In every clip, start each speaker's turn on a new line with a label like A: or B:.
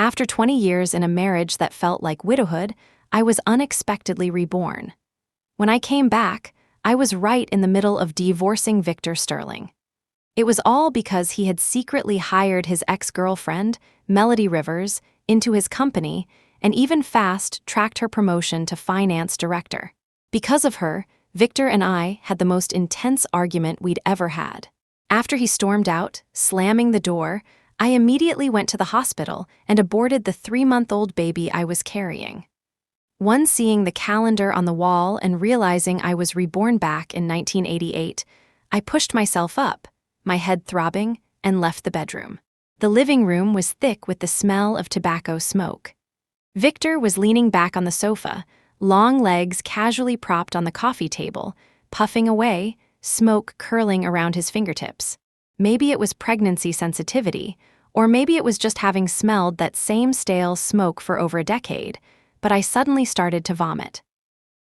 A: After 20 years in a marriage that felt like widowhood, I was unexpectedly reborn. When I came back, I was right in the middle of divorcing Victor Sterling. It was all because he had secretly hired his ex-girlfriend, Melody Rivers, into his company and even fast-tracked her promotion to finance director. Because of her, Victor and I had the most intense argument we'd ever had. After he stormed out, slamming the door, I immediately went to the hospital and aborted the 3-month-old baby I was carrying. Once seeing the calendar on the wall and realizing I was reborn back in 1988, I pushed myself up, my head throbbing, and left the bedroom. The living room was thick with the smell of tobacco smoke. Victor was leaning back on the sofa, long legs casually propped on the coffee table, puffing away, smoke curling around his fingertips. Maybe it was pregnancy sensitivity, or maybe it was just having smelled that same stale smoke for over a decade, but I suddenly started to vomit.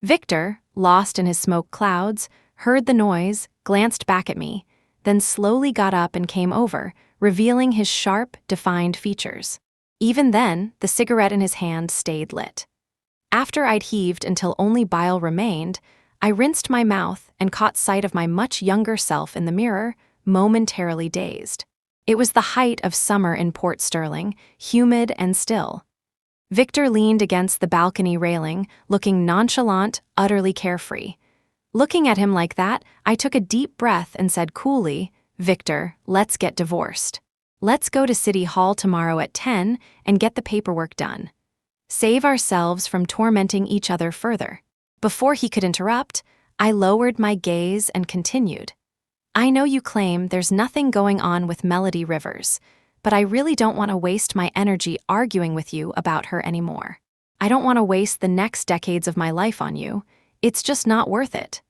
A: Victor, lost in his smoke clouds, heard the noise, glanced back at me, then slowly got up and came over, revealing his sharp, defined features. Even then, the cigarette in his hand stayed lit. After I'd heaved until only bile remained, I rinsed my mouth and caught sight of my much younger self in the mirror, momentarily dazed. It was the height of summer in Port Sterling, humid and still. Victor leaned against the balcony railing, looking nonchalant, utterly carefree. Looking at him like that, I took a deep breath and said coolly, "Victor, let's get divorced. Let's go to City Hall tomorrow at 10 and get the paperwork done. Save ourselves from tormenting each other further." Before he could interrupt, I lowered my gaze and continued. "I know you claim there's nothing going on with Melody Rivers, but I really don't want to waste my energy arguing with you about her anymore. I don't want to waste the next decades of my life on you. It's just not worth it."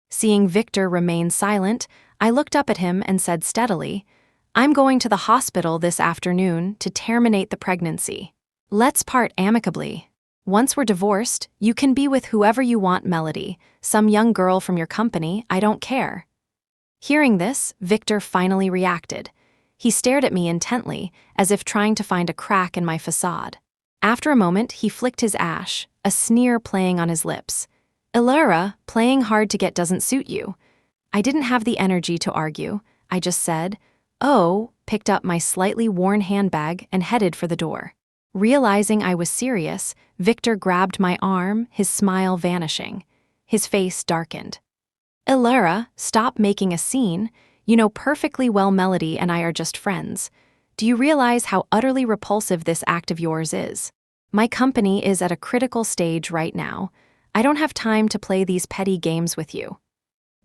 A: Seeing Victor remain silent, I looked up at him and said steadily, "I'm going to the hospital this afternoon to terminate the pregnancy. Let's part amicably. Once we're divorced, you can be with whoever you want, Melody, some young girl from your company, I don't care." Hearing this, Victor finally reacted. He stared at me intently, as if trying to find a crack in my facade. After a moment, he flicked his ash, a sneer playing on his lips. "Elora, playing hard to get doesn't suit you." I didn't have the energy to argue. I just said, "Oh," picked up my slightly worn handbag and headed for the door. Realizing I was serious, Victor grabbed my arm, his smile vanishing. His face darkened. "Elora, stop making a scene. You know perfectly well Melody and I are just friends. Do you realize how utterly repulsive this act of yours is? My company is at a critical stage right now. I don't have time to play these petty games with you.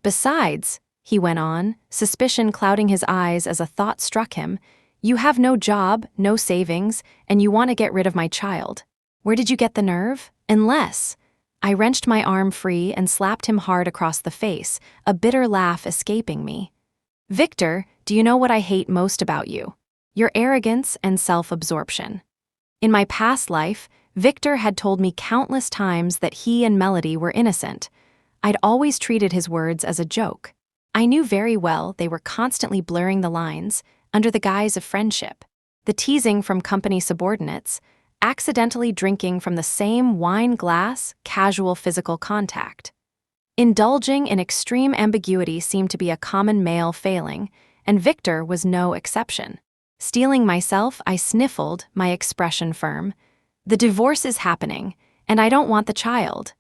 A: Besides," he went on, suspicion clouding his eyes as a thought struck him, "you have no job, no savings, and you want to get rid of my child. Where did you get the nerve? Unless..." I wrenched my arm free and slapped him hard across the face, a bitter laugh escaping me. "Victor, do you know what I hate most about you? Your arrogance and self-absorption. In my past life, Victor had told me countless times that he and Melody were innocent. I'd always treated his words as a joke. I knew very well they were constantly blurring the lines, under the guise of friendship. The teasing from company subordinates, accidentally drinking from the same wine glass, casual physical contact. Indulging in extreme ambiguity seemed to be a common male failing, and Victor was no exception. Steeling myself, I sniffled, my expression firm. "The divorce is happening, and I don't want the child."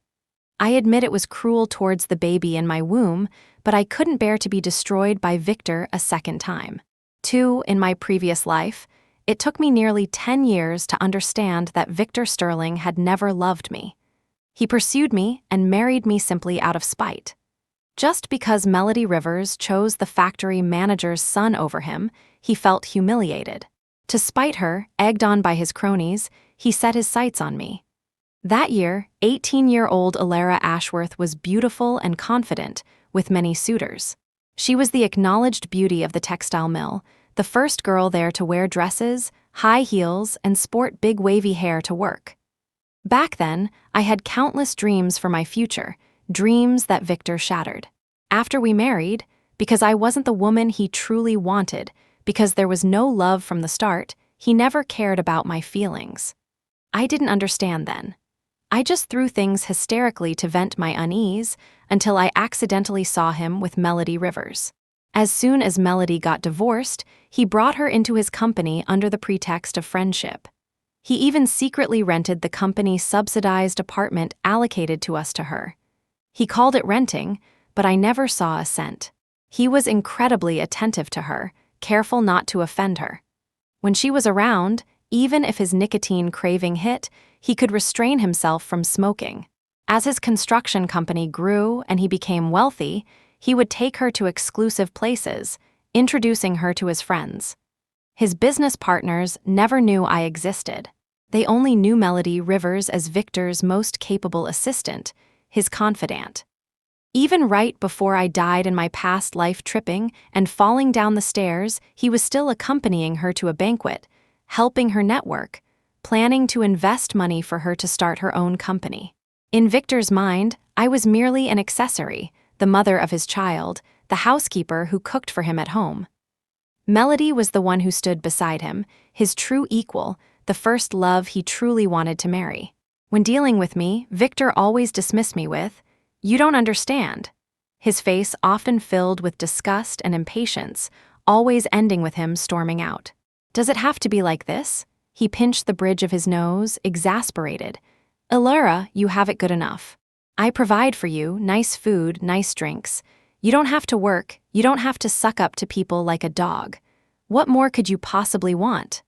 A: I admit it was cruel towards the baby in my womb, but I couldn't bear to be destroyed by Victor a second time. In my previous life, it took me nearly 10 years to understand that Victor Sterling had never loved me. He pursued me and married me simply out of spite. Just because Melody Rivers chose the factory manager's son over him, he felt humiliated. To spite her, egged on by his cronies, he set his sights on me. That year, 18-year-old Elora Ashworth was beautiful and confident, with many suitors. She was the acknowledged beauty of the textile mill, the first girl there to wear dresses, high heels, and sport big wavy hair to work. Back then, I had countless dreams for my future, dreams that Victor shattered. After we married, because I wasn't the woman he truly wanted, because there was no love from the start, He never cared about my feelings. I didn't understand then. I just threw things hysterically to vent my unease until I accidentally saw him with Melody Rivers. As soon as Melody got divorced, he brought her into his company under the pretext of friendship. He even secretly rented the company's subsidized apartment allocated to us to her. He called it renting, but I never saw a cent. He was incredibly attentive to her, careful not to offend her. When she was around, even if his nicotine craving hit, he could restrain himself from smoking. As his construction company grew and he became wealthy, he would take her to exclusive places, introducing her to his friends. His business partners never knew I existed. They only knew Melody Rivers as Victor's most capable assistant, his confidant. Even right before I died in my past life tripping and falling down the stairs, he was still accompanying her to a banquet, helping her network, planning to invest money for her to start her own company. In Victor's mind, I was merely an accessory, the mother of his child, the housekeeper who cooked for him at home. Melody was the one who stood beside him, his true equal, the first love he truly wanted to marry. When dealing with me, Victor always dismissed me with, "You don't understand." His face often filled with disgust and impatience, always ending with him storming out. "Does it have to be like this?" He pinched the bridge of his nose, exasperated. "Elora, you have it good enough. I provide for you, nice food, nice drinks. You don't have to work, you don't have to suck up to people like a dog. What more could you possibly want?"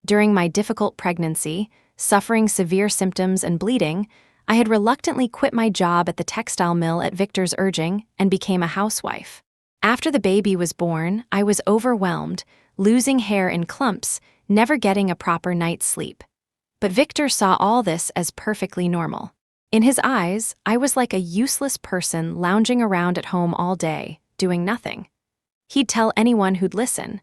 A: During my difficult pregnancy, suffering severe symptoms and bleeding, I had reluctantly quit my job at the textile mill at Victor's urging and became a housewife. After the baby was born, I was overwhelmed, losing hair in clumps, never getting a proper night's sleep. But Victor saw all this as perfectly normal. In his eyes, I was like a useless person lounging around at home all day, doing nothing. He'd tell anyone who'd listen,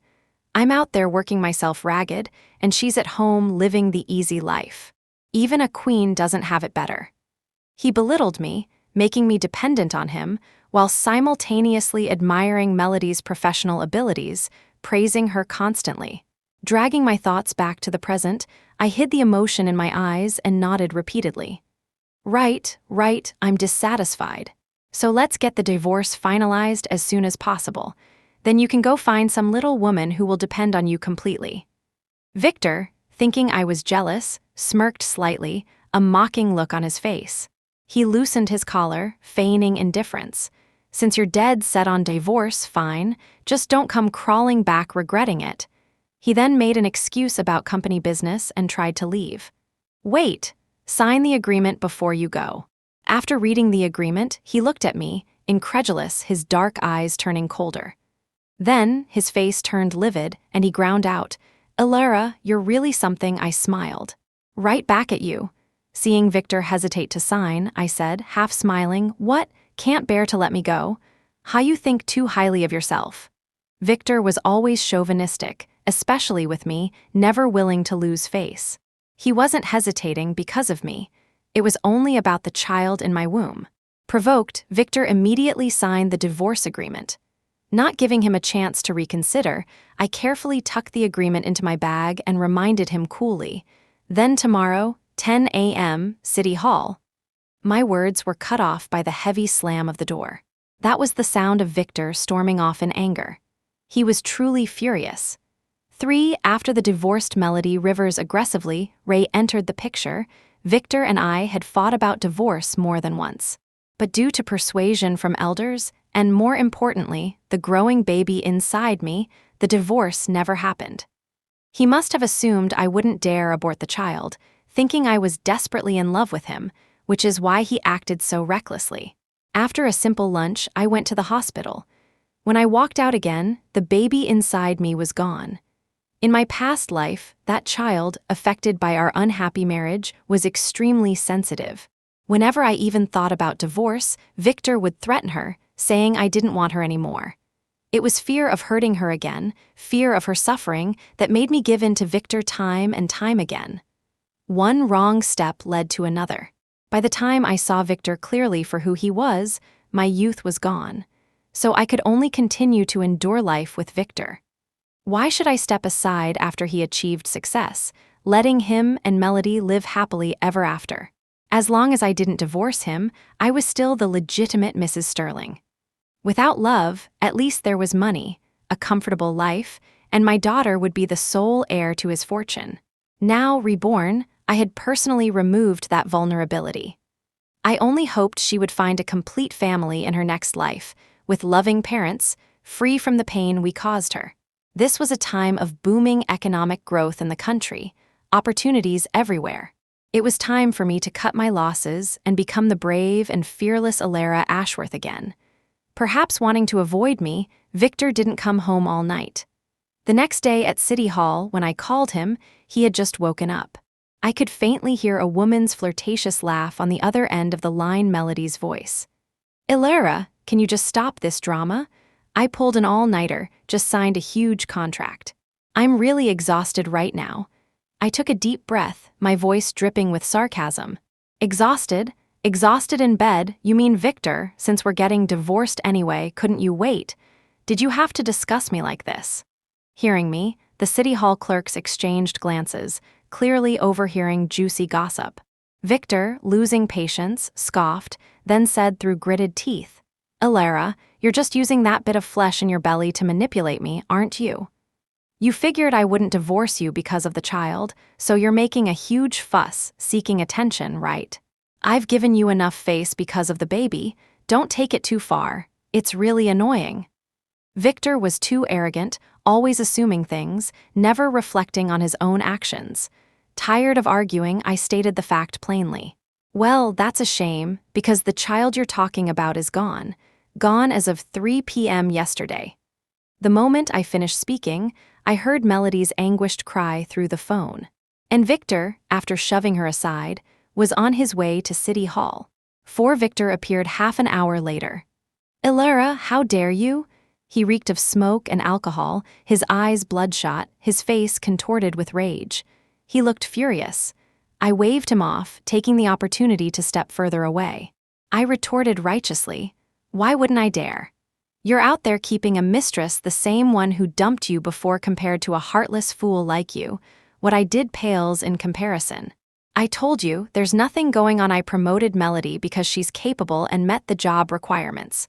A: "I'm out there working myself ragged, and she's at home living the easy life. Even a queen doesn't have it better." He belittled me, making me dependent on him, while simultaneously admiring Melody's professional abilities, praising her constantly. Dragging my thoughts back to the present, I hid the emotion in my eyes and nodded repeatedly. Right, I'm dissatisfied. So let's get the divorce finalized as soon as possible. Then you can go find some little woman who will depend on you completely." Victor, thinking I was jealous, smirked slightly, a mocking look on his face. He loosened his collar, feigning indifference. "Since you're dead set on divorce, fine, just don't come crawling back regretting it." He then made an excuse about company business and tried to leave. "Wait, sign the agreement before you go." After reading the agreement, he looked at me, incredulous, his dark eyes turning colder. Then, his face turned livid, and he ground out, "Elora, you're really something." I smiled. "Right back at you." Seeing Victor hesitate to sign, I said, half smiling, "What? Can't bear to let me go? How you think too highly of yourself." Victor was always chauvinistic, especially with me, never willing to lose face. He wasn't hesitating because of me. It was only about the child in my womb. Provoked, Victor immediately signed the divorce agreement. Not giving him a chance to reconsider, I carefully tucked the agreement into my bag and reminded him coolly, "Then tomorrow, 10 a.m., City Hall." My words were cut off by the heavy slam of the door. That was the sound of Victor storming off in anger. He was truly furious. After the divorced Melody Rivers aggressively, Ray entered the picture, Victor and I had fought about divorce more than once. But due to persuasion from elders, and more importantly, the growing baby inside me, the divorce never happened. He must have assumed I wouldn't dare abort the child, thinking I was desperately in love with him, which is why he acted so recklessly. After a simple lunch, I went to the hospital. When I walked out again, the baby inside me was gone. In my past life, that child, affected by our unhappy marriage, was extremely sensitive. Whenever I even thought about divorce, Victor would threaten her, saying I didn't want her anymore. It was fear of hurting her again, fear of her suffering, that made me give in to Victor time and time again. One wrong step led to another. By the time I saw Victor clearly for who he was, my youth was gone. So I could only continue to endure life with Victor. Why should I step aside after he achieved success, letting him and Melody live happily ever after? As long as I didn't divorce him, I was still the legitimate Mrs. Sterling. Without love, at least there was money, a comfortable life, and my daughter would be the sole heir to his fortune. Now, reborn, I had personally removed that vulnerability. I only hoped she would find a complete family in her next life, with loving parents, free from the pain we caused her. This was a time of booming economic growth in the country, opportunities everywhere. It was time for me to cut my losses and become the brave and fearless Alara Ashworth again. Perhaps wanting to avoid me, Victor didn't come home all night. The next day at City Hall, when I called him, he had just woken up. I could faintly hear a woman's flirtatious laugh on the other end of the line. Melody's voice. "Alara, can you just stop this drama? I pulled an all-nighter, just signed a huge contract. I'm really exhausted right now." I took a deep breath, my voice dripping with sarcasm. "Exhausted? Exhausted in bed? You mean Victor, since we're getting divorced anyway, couldn't you wait? Did you have to discuss me like this?" Hearing me, the City Hall clerks exchanged glances, clearly overhearing juicy gossip. Victor, losing patience, scoffed, then said through gritted teeth, "Alara, you're just using that bit of flesh in your belly to manipulate me, aren't you? You figured I wouldn't divorce you because of the child, so you're making a huge fuss, seeking attention, right? I've given you enough face because of the baby. Don't take it too far. It's really annoying." Victor was too arrogant, always assuming things, never reflecting on his own actions. Tired of arguing, I stated the fact plainly. "Well, that's a shame, because the child you're talking about is gone. Gone as of 3 p.m. yesterday." The moment I finished speaking, I heard Melody's anguished cry through the phone. And Victor, after shoving her aside, was on his way to City Hall. Victor appeared half an hour later. "Alara, how dare you?" He reeked of smoke and alcohol, his eyes bloodshot, his face contorted with rage. He looked furious. I waved him off, taking the opportunity to step further away. I retorted righteously, "Why wouldn't I dare? You're out there keeping a mistress, the same one who dumped you before, compared to a heartless fool like you. What I did pales in comparison. I told you, there's nothing going on. I promoted Melody because she's capable and met the job requirements.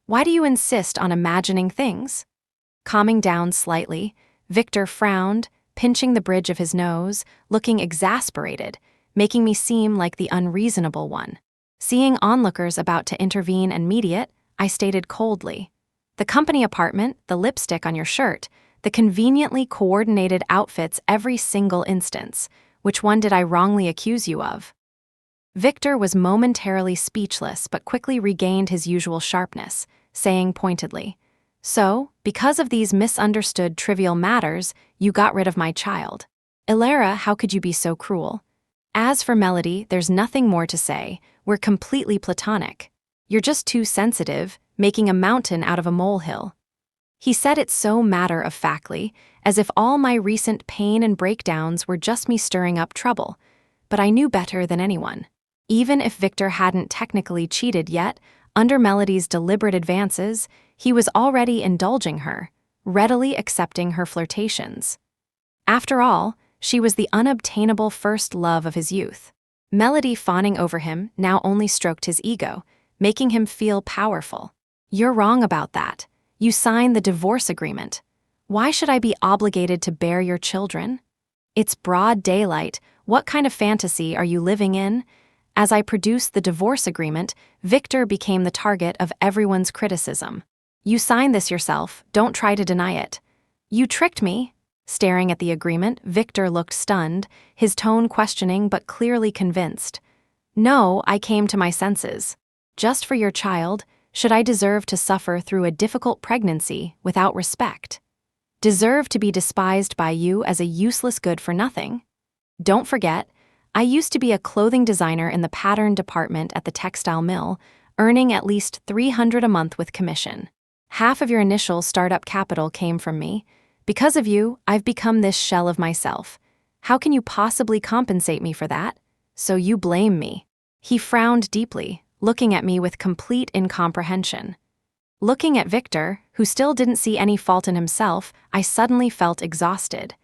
A: Why do you insist on imagining things?" Calming down slightly, Victor frowned, pinching the bridge of his nose, looking exasperated, making me seem like the unreasonable one. Seeing onlookers about to intervene and mediate, I stated coldly, "The company apartment, the lipstick on your shirt, the conveniently coordinated outfits every single instance. Which one did I wrongly accuse you of?" Victor was momentarily speechless but quickly regained his usual sharpness, saying pointedly, "So, because of these misunderstood trivial matters, you got rid of my child. Alara, how could you be so cruel? As for Melody, there's nothing more to say. We're completely platonic. You're just too sensitive, making a mountain out of a molehill." He said it so matter-of-factly, as if all my recent pain and breakdowns were just me stirring up trouble. But I knew better than anyone. Even if Victor hadn't technically cheated yet, under Melody's deliberate advances, he was already indulging her, readily accepting her flirtations. After all, she was the unobtainable first love of his youth. Melody fawning over him now only stroked his ego, making him feel powerful. "You're wrong about that. You signed the divorce agreement. Why should I be obligated to bear your children? It's broad daylight. What kind of fantasy are you living in?" As I produced the divorce agreement, Victor became the target of everyone's criticism. "You signed this yourself, don't try to deny it." "You tricked me." Staring at the agreement, Victor looked stunned, his tone questioning but clearly convinced. "No, I came to my senses. Just for your child, should I deserve to suffer through a difficult pregnancy without respect? Deserve to be despised by you as a useless good-for-nothing? Don't forget, I used to be a clothing designer in the pattern department at the textile mill, earning at least $300 a month with commission. Half of your initial startup capital came from me. Because of you, I've become this shell of myself. How can you possibly compensate me for that? So you blame me." He frowned deeply, looking at me with complete incomprehension. Looking at Victor, who still didn't see any fault in himself, I suddenly felt exhausted.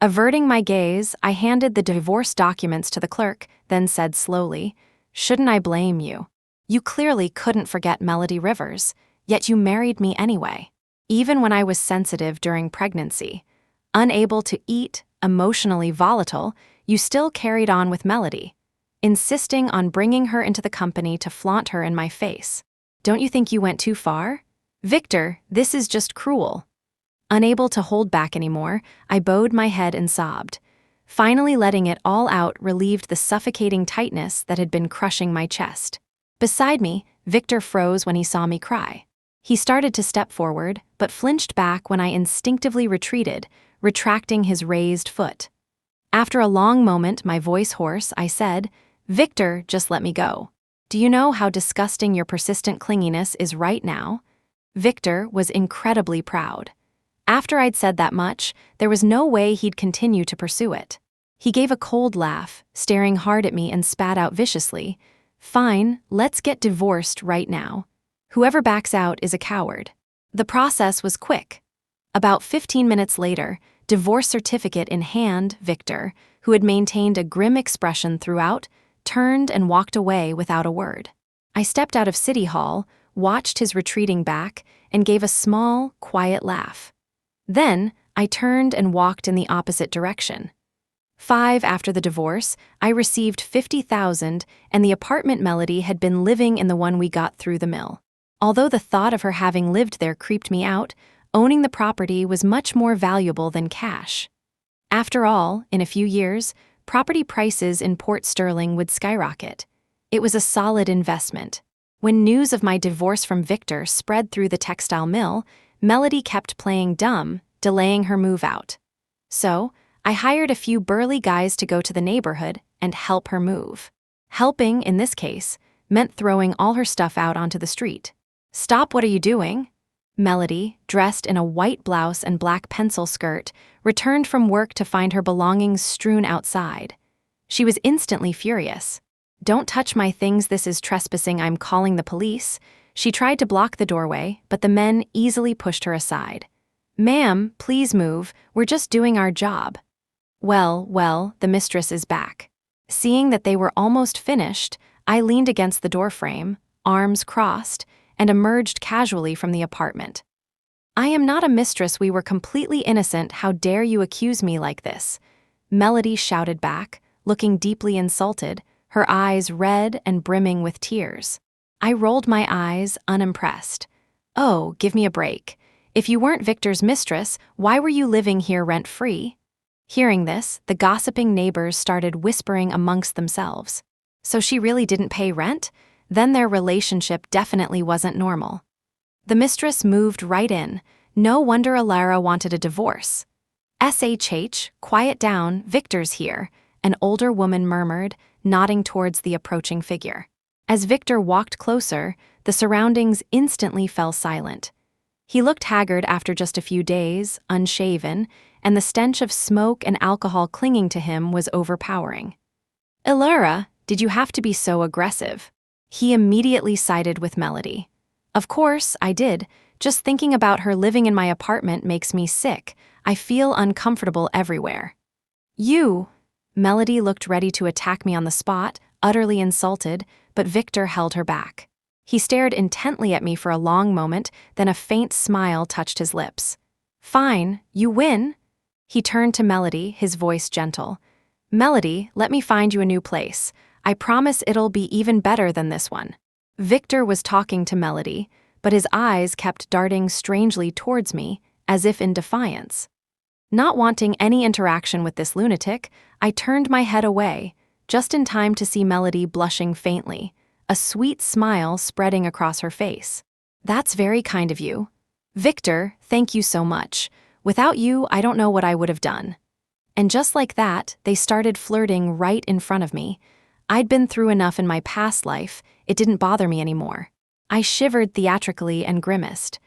A: Averting my gaze, I handed the divorce documents to the clerk, then said slowly, "Shouldn't I blame you? You clearly couldn't forget Melody Rivers, yet you married me anyway. Even when I was sensitive during pregnancy, unable to eat, emotionally volatile, you still carried on with Melody, insisting on bringing her into the company to flaunt her in my face. Don't you think you went too far? Victor, this is just cruel." Unable to hold back anymore, I bowed my head and sobbed. Finally letting it all out relieved the suffocating tightness that had been crushing my chest. Beside me, Victor froze when he saw me cry. He started to step forward, but flinched back when I instinctively retreated, retracting his raised foot. After a long moment, my voice hoarse, I said, "Victor, just let me go. Do you know how disgusting your persistent clinginess is right now?" Victor was incredibly proud. After I'd said that much, there was no way he'd continue to pursue it. He gave a cold laugh, staring hard at me and spat out viciously, "Fine, let's get divorced right now. Whoever backs out is a coward." The process was quick. About 15 minutes later, divorce certificate in hand, Victor, who had maintained a grim expression throughout, turned and walked away without a word. I stepped out of City Hall, watched his retreating back, and gave a small, quiet laugh. Then, I turned and walked in the opposite direction. 5 after the divorce, I received $50,000, and the apartment Melody had been living in the one we got through the mill. Although the thought of her having lived there creeped me out, owning the property was much more valuable than cash. After all, in a few years, property prices in Port Sterling would skyrocket. It was a solid investment. When news of my divorce from Victor spread through the textile mill, Melody kept playing dumb, delaying her move out. So, I hired a few burly guys to go to the neighborhood and help her move. Helping, in this case, meant throwing all her stuff out onto the street. "Stop, what are you doing?" Melody, dressed in a white blouse and black pencil skirt, returned from work to find her belongings strewn outside. She was instantly furious. "Don't touch my things, this is trespassing, I'm calling the police." She tried to block the doorway, but the men easily pushed her aside. "Ma'am, please move, we're just doing our job." Well, the mistress is back. Seeing that they were almost finished, I leaned against the doorframe, arms crossed, and emerged casually from the apartment. "I am not a mistress, we were completely innocent, how dare you accuse me like this?" Melody shouted back, looking deeply insulted, her eyes red and brimming with tears. I rolled my eyes, unimpressed. "Oh, give me a break. If you weren't Victor's mistress, why were you living here rent-free?" Hearing this, the gossiping neighbors started whispering amongst themselves. So she really didn't pay rent? Then their relationship definitely wasn't normal. The mistress moved right in. No wonder Alara wanted a divorce. "SHH, quiet down, Victor's here," an older woman murmured, nodding towards the approaching figure. As Victor walked closer, the surroundings instantly fell silent. He looked haggard after just a few days, unshaven, and the stench of smoke and alcohol clinging to him was overpowering. "Alara, did you have to be so aggressive?" He immediately sided with Melody. "Of course, I did. Just thinking about her living in my apartment makes me sick. I feel uncomfortable everywhere." "You?" Melody looked ready to attack me on the spot, utterly insulted, but Victor held her back. He stared intently at me for a long moment, then a faint smile touched his lips. "Fine, you win." He turned to Melody, his voice gentle. "Melody, let me find you a new place. I promise it'll be even better than this one." Victor was talking to Melody, but his eyes kept darting strangely towards me, as if in defiance. Not wanting any interaction with this lunatic, I turned my head away, just in time to see Melody blushing faintly, a sweet smile spreading across her face. "That's very kind of you. Victor, thank you so much. Without you, I don't know what I would have done." And just like that, they started flirting right in front of me. I'd been through enough in my past life, it didn't bother me anymore. I shivered theatrically and grimaced.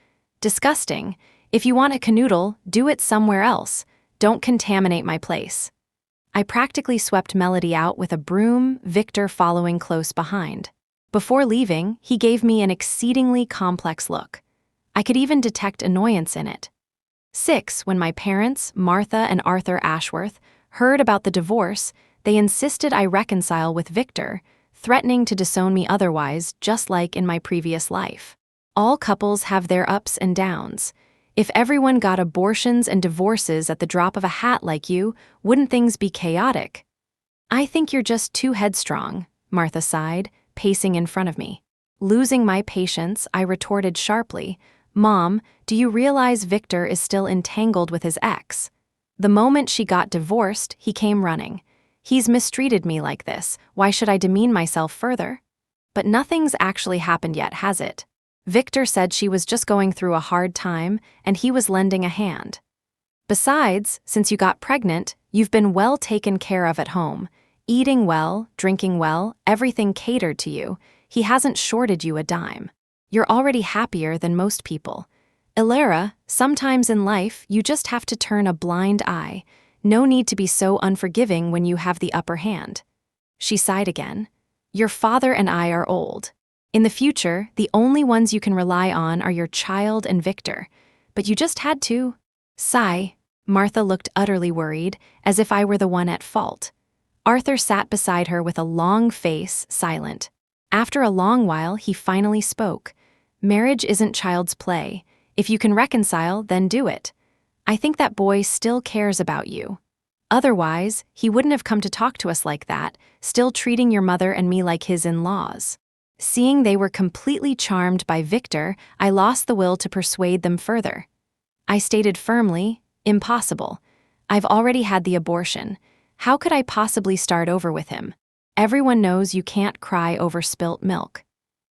A: "Disgusting. If you want a canoodle, do it somewhere else. Don't contaminate my place." I practically swept Melody out with a broom, Victor following close behind. Before leaving, he gave me an exceedingly complex look. I could even detect annoyance in it. 6. When my parents, Martha and Arthur Ashworth, heard about the divorce, they insisted I reconcile with Victor, threatening to disown me otherwise, just like in my previous life. All couples have their ups and downs. If everyone got abortions and divorces at the drop of a hat like you, wouldn't things be chaotic? I think you're just too headstrong, Martha sighed, pacing in front of me. Losing my patience, I retorted sharply, Mom, do you realize Victor is still entangled with his ex? The moment she got divorced, he came running. He's mistreated me like this, why should I demean myself further? But nothing's actually happened yet, has it? Victor said she was just going through a hard time, and he was lending a hand. Besides, since you got pregnant, you've been well taken care of at home. Eating well, drinking well, everything catered to you. He hasn't shorted you a dime. You're already happier than most people. Ilara, sometimes in life, you just have to turn a blind eye. No need to be so unforgiving when you have the upper hand. She sighed again. Your father and I are old. In the future, the only ones you can rely on are your child and Victor. But you just had to. Sigh. Martha looked utterly worried, as if I were the one at fault. Arthur sat beside her with a long face, silent. After a long while, he finally spoke. Marriage isn't child's play. If you can reconcile, then do it. I think that boy still cares about you. Otherwise, he wouldn't have come to talk to us like that, still treating your mother and me like his in-laws. Seeing they were completely charmed by Victor, I lost the will to persuade them further. I stated firmly, impossible. I've already had the abortion. How could I possibly start over with him? Everyone knows you can't cry over spilt milk.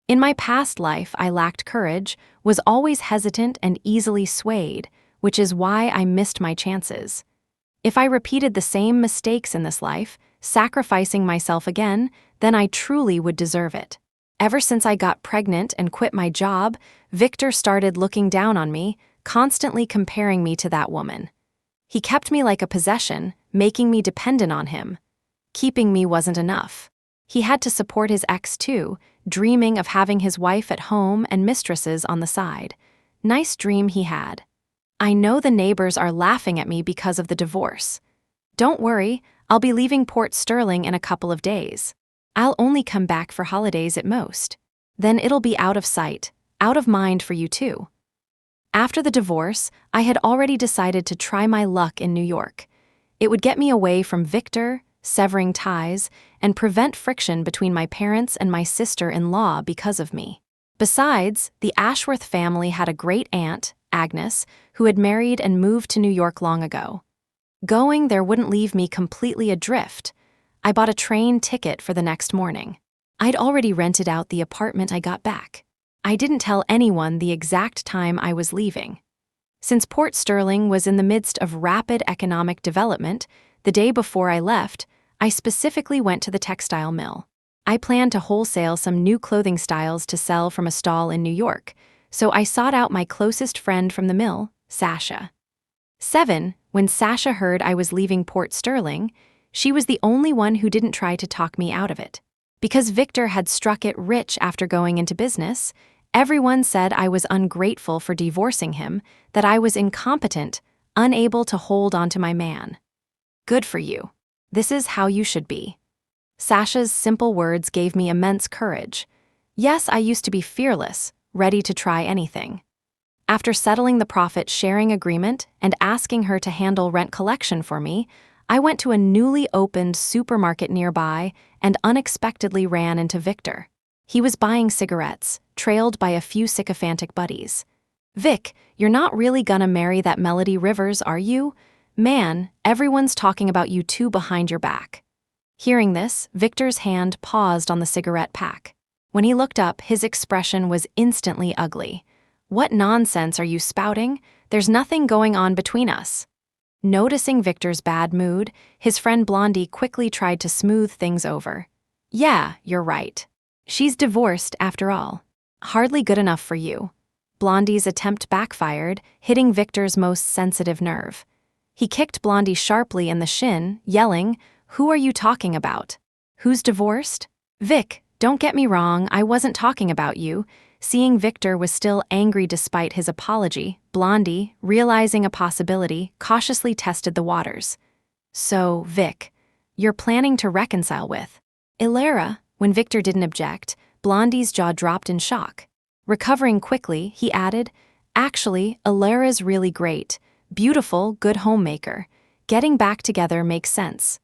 A: In my past life, I lacked courage, was always hesitant and easily swayed, which is why I missed my chances. If I repeated the same mistakes in this life, sacrificing myself again, then I truly would deserve it. Ever since I got pregnant and quit my job, Victor started looking down on me, constantly comparing me to that woman. He kept me like a possession, making me dependent on him. Keeping me wasn't enough. He had to support his ex too, dreaming of having his wife at home and mistresses on the side. Nice dream he had. I know the neighbors are laughing at me because of the divorce. Don't worry, I'll be leaving Port Sterling in a couple of days. I'll only come back for holidays at most. Then it'll be out of sight, out of mind for you too. After the divorce, I had already decided to try my luck in New York. It would get me away from Victor, severing ties, and prevent friction between my parents and my sister-in-law because of me. Besides, the Ashworth family had a great aunt, Agnes, who had married and moved to New York long ago. Going there wouldn't leave me completely adrift. I bought a train ticket for the next morning. I'd already rented out the apartment I got back. I didn't tell anyone the exact time I was leaving. Since Port Sterling was in the midst of rapid economic development, the day before I left, I specifically went to the textile mill. I planned to wholesale some new clothing styles to sell from a stall in New York, so I sought out my closest friend from the mill, Sasha. 7. When Sasha heard I was leaving Port Sterling, she was the only one who didn't try to talk me out of it. Because Victor had struck it rich after going into business, everyone said I was ungrateful for divorcing him, that I was incompetent, unable to hold on to my man. Good for you. This is how you should be. Sasha's simple words gave me immense courage. Yes, I used to be fearless, ready to try anything. After settling the profit-sharing agreement and asking her to handle rent collection for me, I went to a newly opened supermarket nearby and unexpectedly ran into Victor. He was buying cigarettes, trailed by a few sycophantic buddies. Vic, you're not really gonna marry that Melody Rivers, are you? Man, everyone's talking about you two behind your back. Hearing this, Victor's hand paused on the cigarette pack. When he looked up, his expression was instantly ugly. What nonsense are you spouting? There's nothing going on between us. Noticing Victor's bad mood, his friend Blondie quickly tried to smooth things over. Yeah, you're right. She's divorced after all. Hardly good enough for you. Blondie's attempt backfired, hitting Victor's most sensitive nerve. He kicked Blondie sharply in the shin, yelling, "Who are you talking about? Who's divorced? Vic, don't get me wrong, I wasn't talking about you. seeing Victor was still angry despite his apology, Blondie, realizing a possibility, cautiously tested the waters. "So, Vic, you're planning to reconcile with Ilara?" When Victor didn't object, Blondie's jaw dropped in shock. Recovering quickly, he added, "Actually, Ilara's really great. Beautiful, good homemaker. Getting back together makes sense.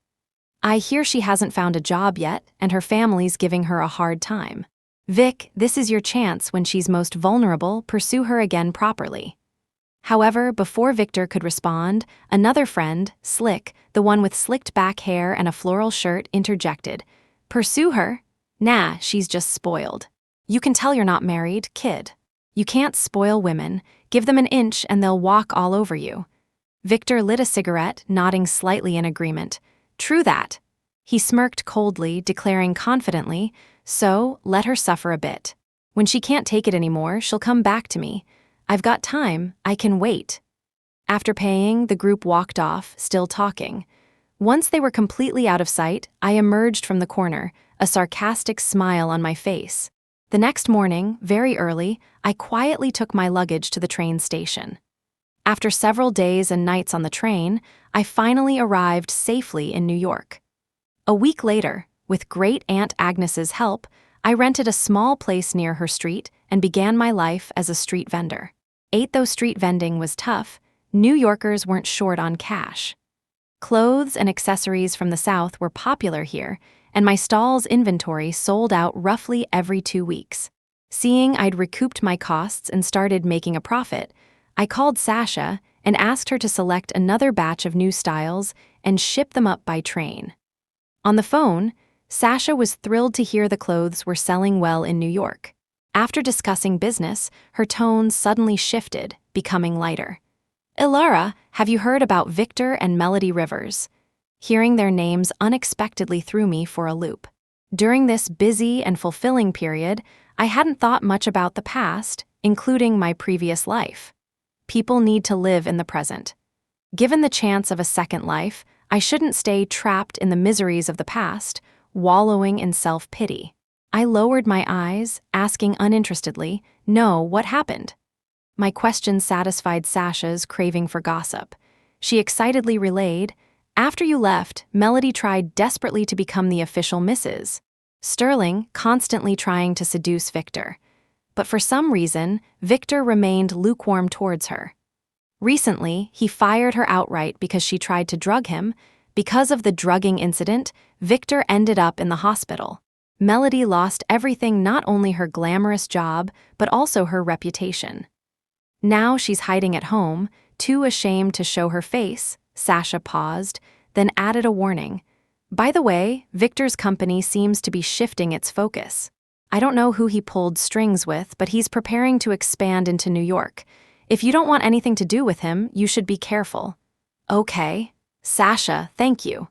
A: I hear she hasn't found a job yet, and her family's giving her a hard time. Vic, this is your chance when she's most vulnerable, pursue her again properly." However, before Victor could respond, another friend, Slick, the one with slicked back hair and a floral shirt, interjected. "Pursue her? Nah, she's just spoiled. You can tell you're not married, kid. You can't spoil women. Give them an inch and they'll walk all over you." Victor lit a cigarette, nodding slightly in agreement. "True that." He smirked coldly, declaring confidently, "So, let her suffer a bit. When she can't take it anymore, she'll come back to me. I've got time, I can wait." After paying, the group walked off, still talking. Once they were completely out of sight, I emerged from the corner, a sarcastic smile on my face. The next morning, very early, I quietly took my luggage to the train station. After several days and nights on the train, I finally arrived safely in New York. A week later, with Great Aunt Agnes's help, I rented a small place near her street and began my life as a street vendor. Though street vending was tough, New Yorkers weren't short on cash. Clothes and accessories from the South were popular here, and my stall's inventory sold out roughly every 2 weeks. Seeing I'd recouped my costs and started making a profit, I called Sasha and asked her to select another batch of new styles and ship them up by train. On the phone, Sasha was thrilled to hear the clothes were selling well in New York. After discussing business, her tone suddenly shifted, becoming lighter. "Ilara, have you heard about Victor and Melody Rivers?" Hearing their names unexpectedly threw me for a loop. During this busy and fulfilling period, I hadn't thought much about the past, including my previous life. People need to live in the present. Given the chance of a second life, I shouldn't stay trapped in the miseries of the past, wallowing in self-pity. I lowered my eyes, asking uninterestedly, "No, what happened?" My question satisfied Sasha's craving for gossip. She excitedly relayed, "After you left, Melody tried desperately to become the official Mrs. Sterling, constantly trying to seduce Victor. But for some reason, Victor remained lukewarm towards her. Recently, he fired her outright because she tried to drug him. Because of the drugging incident, Victor ended up in the hospital. Melody lost everything, not only her glamorous job, but also her reputation. Now she's hiding at home, too ashamed to show her face." Sasha paused, then added a warning. "By the way, Victor's company seems to be shifting its focus. I don't know who he pulled strings with, but he's preparing to expand into New York. If you don't want anything to do with him, you should be careful." "Okay. Sasha, thank you."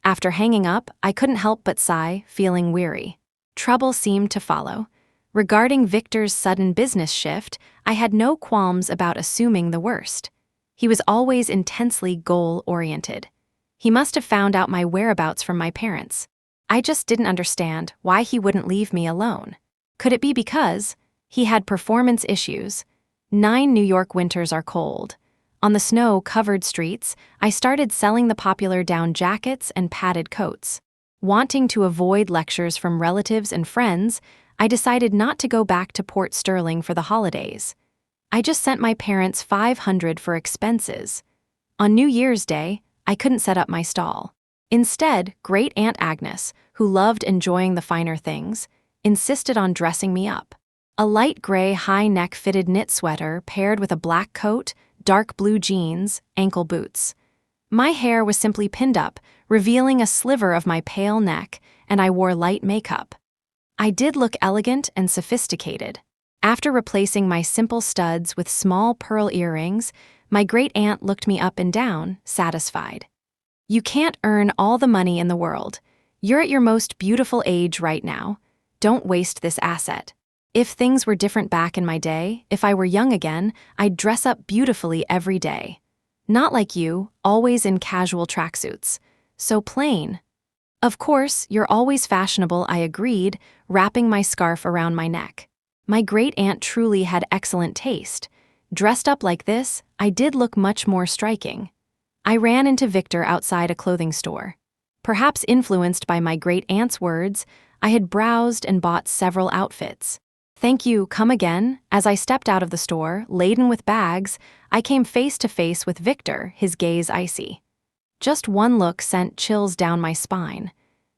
A: After hanging up, I couldn't help but sigh, feeling weary. Trouble seemed to follow. Regarding Victor's sudden business shift, I had no qualms about assuming the worst. He was always intensely goal-oriented. He must have found out my whereabouts from my parents. I just didn't understand why he wouldn't leave me alone. Could it be because he had performance issues? 9 New York winters are cold. On the snow-covered streets, I started selling the popular down jackets and padded coats. Wanting to avoid lectures from relatives and friends, I decided not to go back to Port Sterling for the holidays. I just sent my parents $500 for expenses. On New Year's Day, I couldn't set up my stall. Instead, Great Aunt Agnes, who loved enjoying the finer things, insisted on dressing me up. A light gray high-neck fitted knit sweater paired with a black coat, dark blue jeans, ankle boots. My hair was simply pinned up, revealing a sliver of my pale neck, and I wore light makeup. I did look elegant and sophisticated. After replacing my simple studs with small pearl earrings, my great aunt looked me up and down, satisfied. "You can't earn all the money in the world. You're at your most beautiful age right now. Don't waste this asset. If things were different back in my day, if I were young again, I'd dress up beautifully every day. Not like you, always in casual tracksuits. So plain." "Of course, you're always fashionable," I agreed, wrapping my scarf around my neck. My great-aunt truly had excellent taste. Dressed up like this, I did look much more striking. I ran into Victor outside a clothing store. Perhaps influenced by my great-aunt's words, I had browsed and bought several outfits. "Thank you, come again." As I stepped out of the store, laden with bags, I came face to face with Victor, his gaze icy. Just one look sent chills down my spine.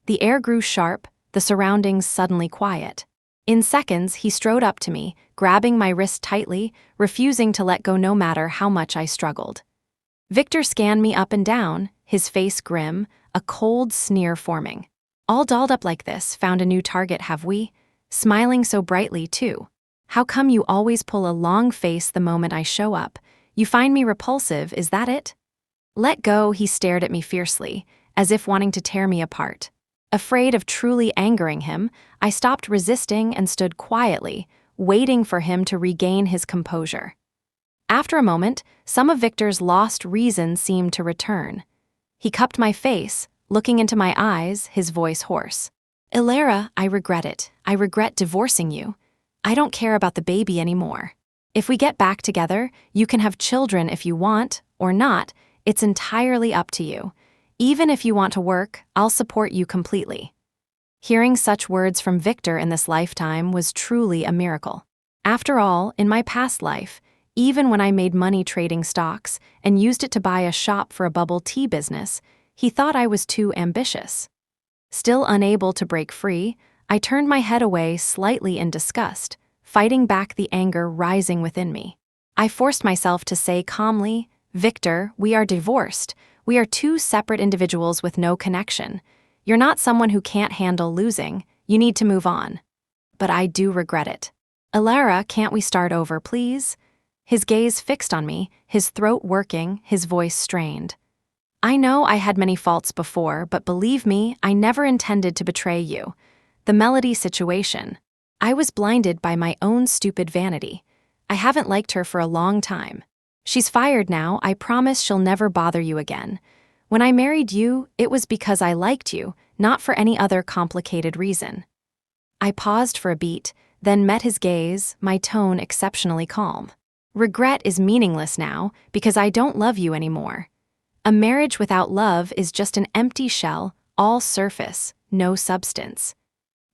A: The air grew sharp, the surroundings suddenly quiet. In seconds, he strode up to me, grabbing my wrist tightly, refusing to let go no matter how much I struggled. Victor scanned me up and down, his face grim, a cold sneer forming. "All dolled up like this, found a new target, have we? Smiling so brightly, too. How come you always pull a long face the moment I show up? You find me repulsive, is that it?" "Let go," he stared at me fiercely, as if wanting to tear me apart. Afraid of truly angering him, I stopped resisting and stood quietly, waiting for him to regain his composure. After a moment, some of Victor's lost reason seemed to return. He cupped my face, looking into my eyes, his voice hoarse. "Ilara, I regret it. I regret divorcing you. I don't care about the baby anymore. If we get back together, you can have children if you want, or not. It's entirely up to you. Even if you want to work, I'll support you completely." Hearing such words from Victor in this lifetime was truly a miracle. After all, in my past life, even when I made money trading stocks and used it to buy a shop for a bubble tea business, he thought I was too ambitious. Still unable to break free, I turned my head away slightly in disgust, fighting back the anger rising within me. I forced myself to say calmly, "Victor, we are divorced. We are two separate individuals with no connection. You're not someone who can't handle losing. You need to move on." "But I do regret it." "Ilara, can't we start over, please?" His gaze fixed on me, his throat working, his voice strained. "I know I had many faults before, but believe me, I never intended to betray you. The Melody situation. I was blinded by my own stupid vanity. I haven't liked her for a long time. She's fired now, I promise she'll never bother you again. When I married you, it was because I liked you, not for any other complicated reason." I paused for a beat, then met his gaze, my tone exceptionally calm. "Regret is meaningless now, because I don't love you anymore. A marriage without love is just an empty shell, all surface, no substance.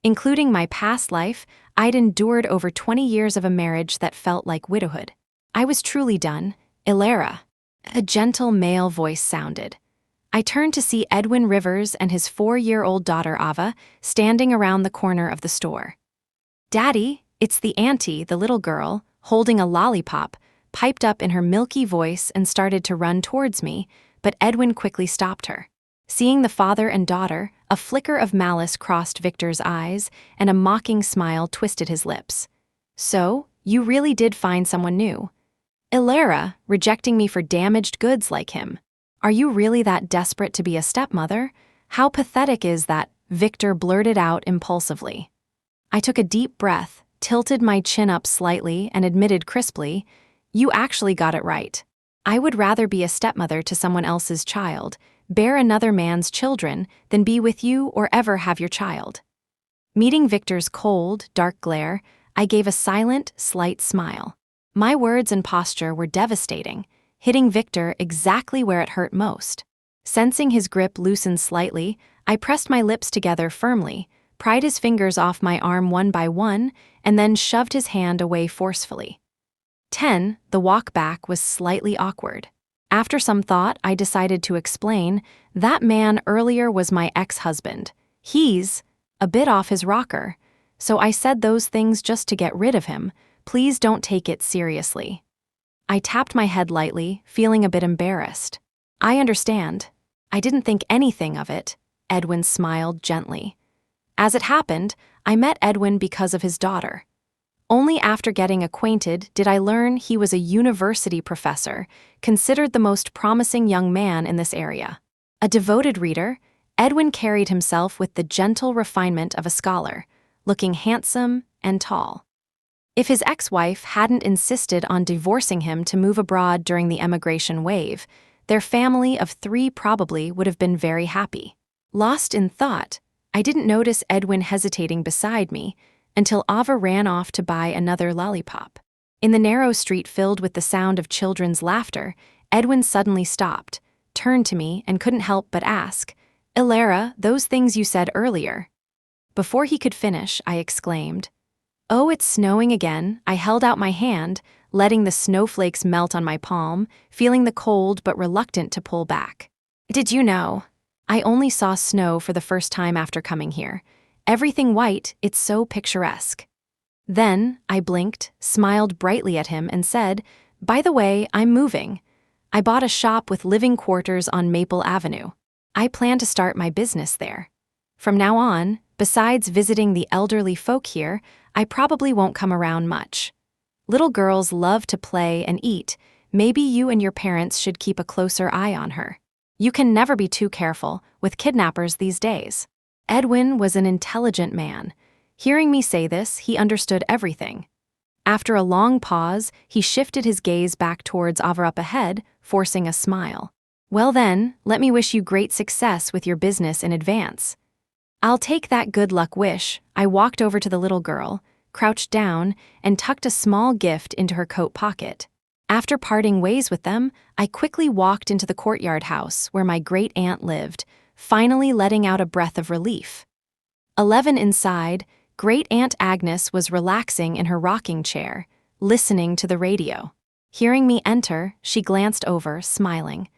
A: Including my past life, I'd endured over 20 years of a marriage that felt like widowhood. I was truly done. Ilara." A gentle male voice sounded. I turned to see Edwin Rivers and his 4-year-old daughter Ava standing around the corner of the store. "Daddy," it's the auntie, the little girl, holding a lollipop, piped up in her milky voice and started to run towards me, but Edwin quickly stopped her. Seeing the father and daughter, a flicker of malice crossed Victor's eyes, and a mocking smile twisted his lips. "So, you really did find someone new? Ilara, rejecting me for damaged goods like him. Are you really that desperate to be a stepmother? How pathetic is that?" Victor blurted out impulsively. I took a deep breath, tilted my chin up slightly, and admitted crisply, "You actually got it right. I would rather be a stepmother to someone else's child, bear another man's children, than be with you or ever have your child." Meeting Victor's cold, dark glare, I gave a silent, slight smile. My words and posture were devastating, hitting Victor exactly where it hurt most. Sensing his grip loosen slightly, I pressed my lips together firmly, pried his fingers off my arm one by one, and then shoved his hand away forcefully. The walk back was slightly awkward. After some thought, I decided to explain, "That man earlier was my ex-husband. He's a bit off his rocker. So I said those things just to get rid of him. Please don't take it seriously." I tapped my head lightly, feeling a bit embarrassed. "I understand. I didn't think anything of it." Edwin smiled gently. As it happened, I met Edwin because of his daughter. Only after getting acquainted did I learn he was a university professor, considered the most promising young man in this area. A devoted reader, Edwin carried himself with the gentle refinement of a scholar, looking handsome and tall. If his ex-wife hadn't insisted on divorcing him to move abroad during the emigration wave, their family of 3 probably would have been very happy. Lost in thought, I didn't notice Edwin hesitating beside me until Ava ran off to buy another lollipop. In the narrow street filled with the sound of children's laughter, Edwin suddenly stopped, turned to me, and couldn't help but ask, "Ilara, those things you said earlier." Before he could finish, I exclaimed, "Oh, it's snowing again." I held out my hand, letting the snowflakes melt on my palm, feeling the cold but reluctant to pull back. "Did you know? I only saw snow for the first time after coming here. Everything white, it's so picturesque." Then I blinked, smiled brightly at him, and said, "By the way, I'm moving. I bought a shop with living quarters on Maple Avenue. I plan to start my business there. From now on, besides visiting the elderly folk here, I probably won't come around much. Little girls love to play and eat. Maybe you and your parents should keep a closer eye on her. You can never be too careful with kidnappers these days." Edwin was an intelligent man. Hearing me say this, he understood everything. After a long pause, he shifted his gaze back towards Ava up ahead, forcing a smile. "Well then, let me wish you great success with your business in advance." "I'll take that good luck wish." I walked over to the little girl, crouched down, and tucked a small gift into her coat pocket. After parting ways with them, I quickly walked into the courtyard house where my great-aunt lived, finally letting out a breath of relief. 11 inside, Great-Aunt Agnes was relaxing in her rocking chair, listening to the radio. Hearing me enter, she glanced over, smiling.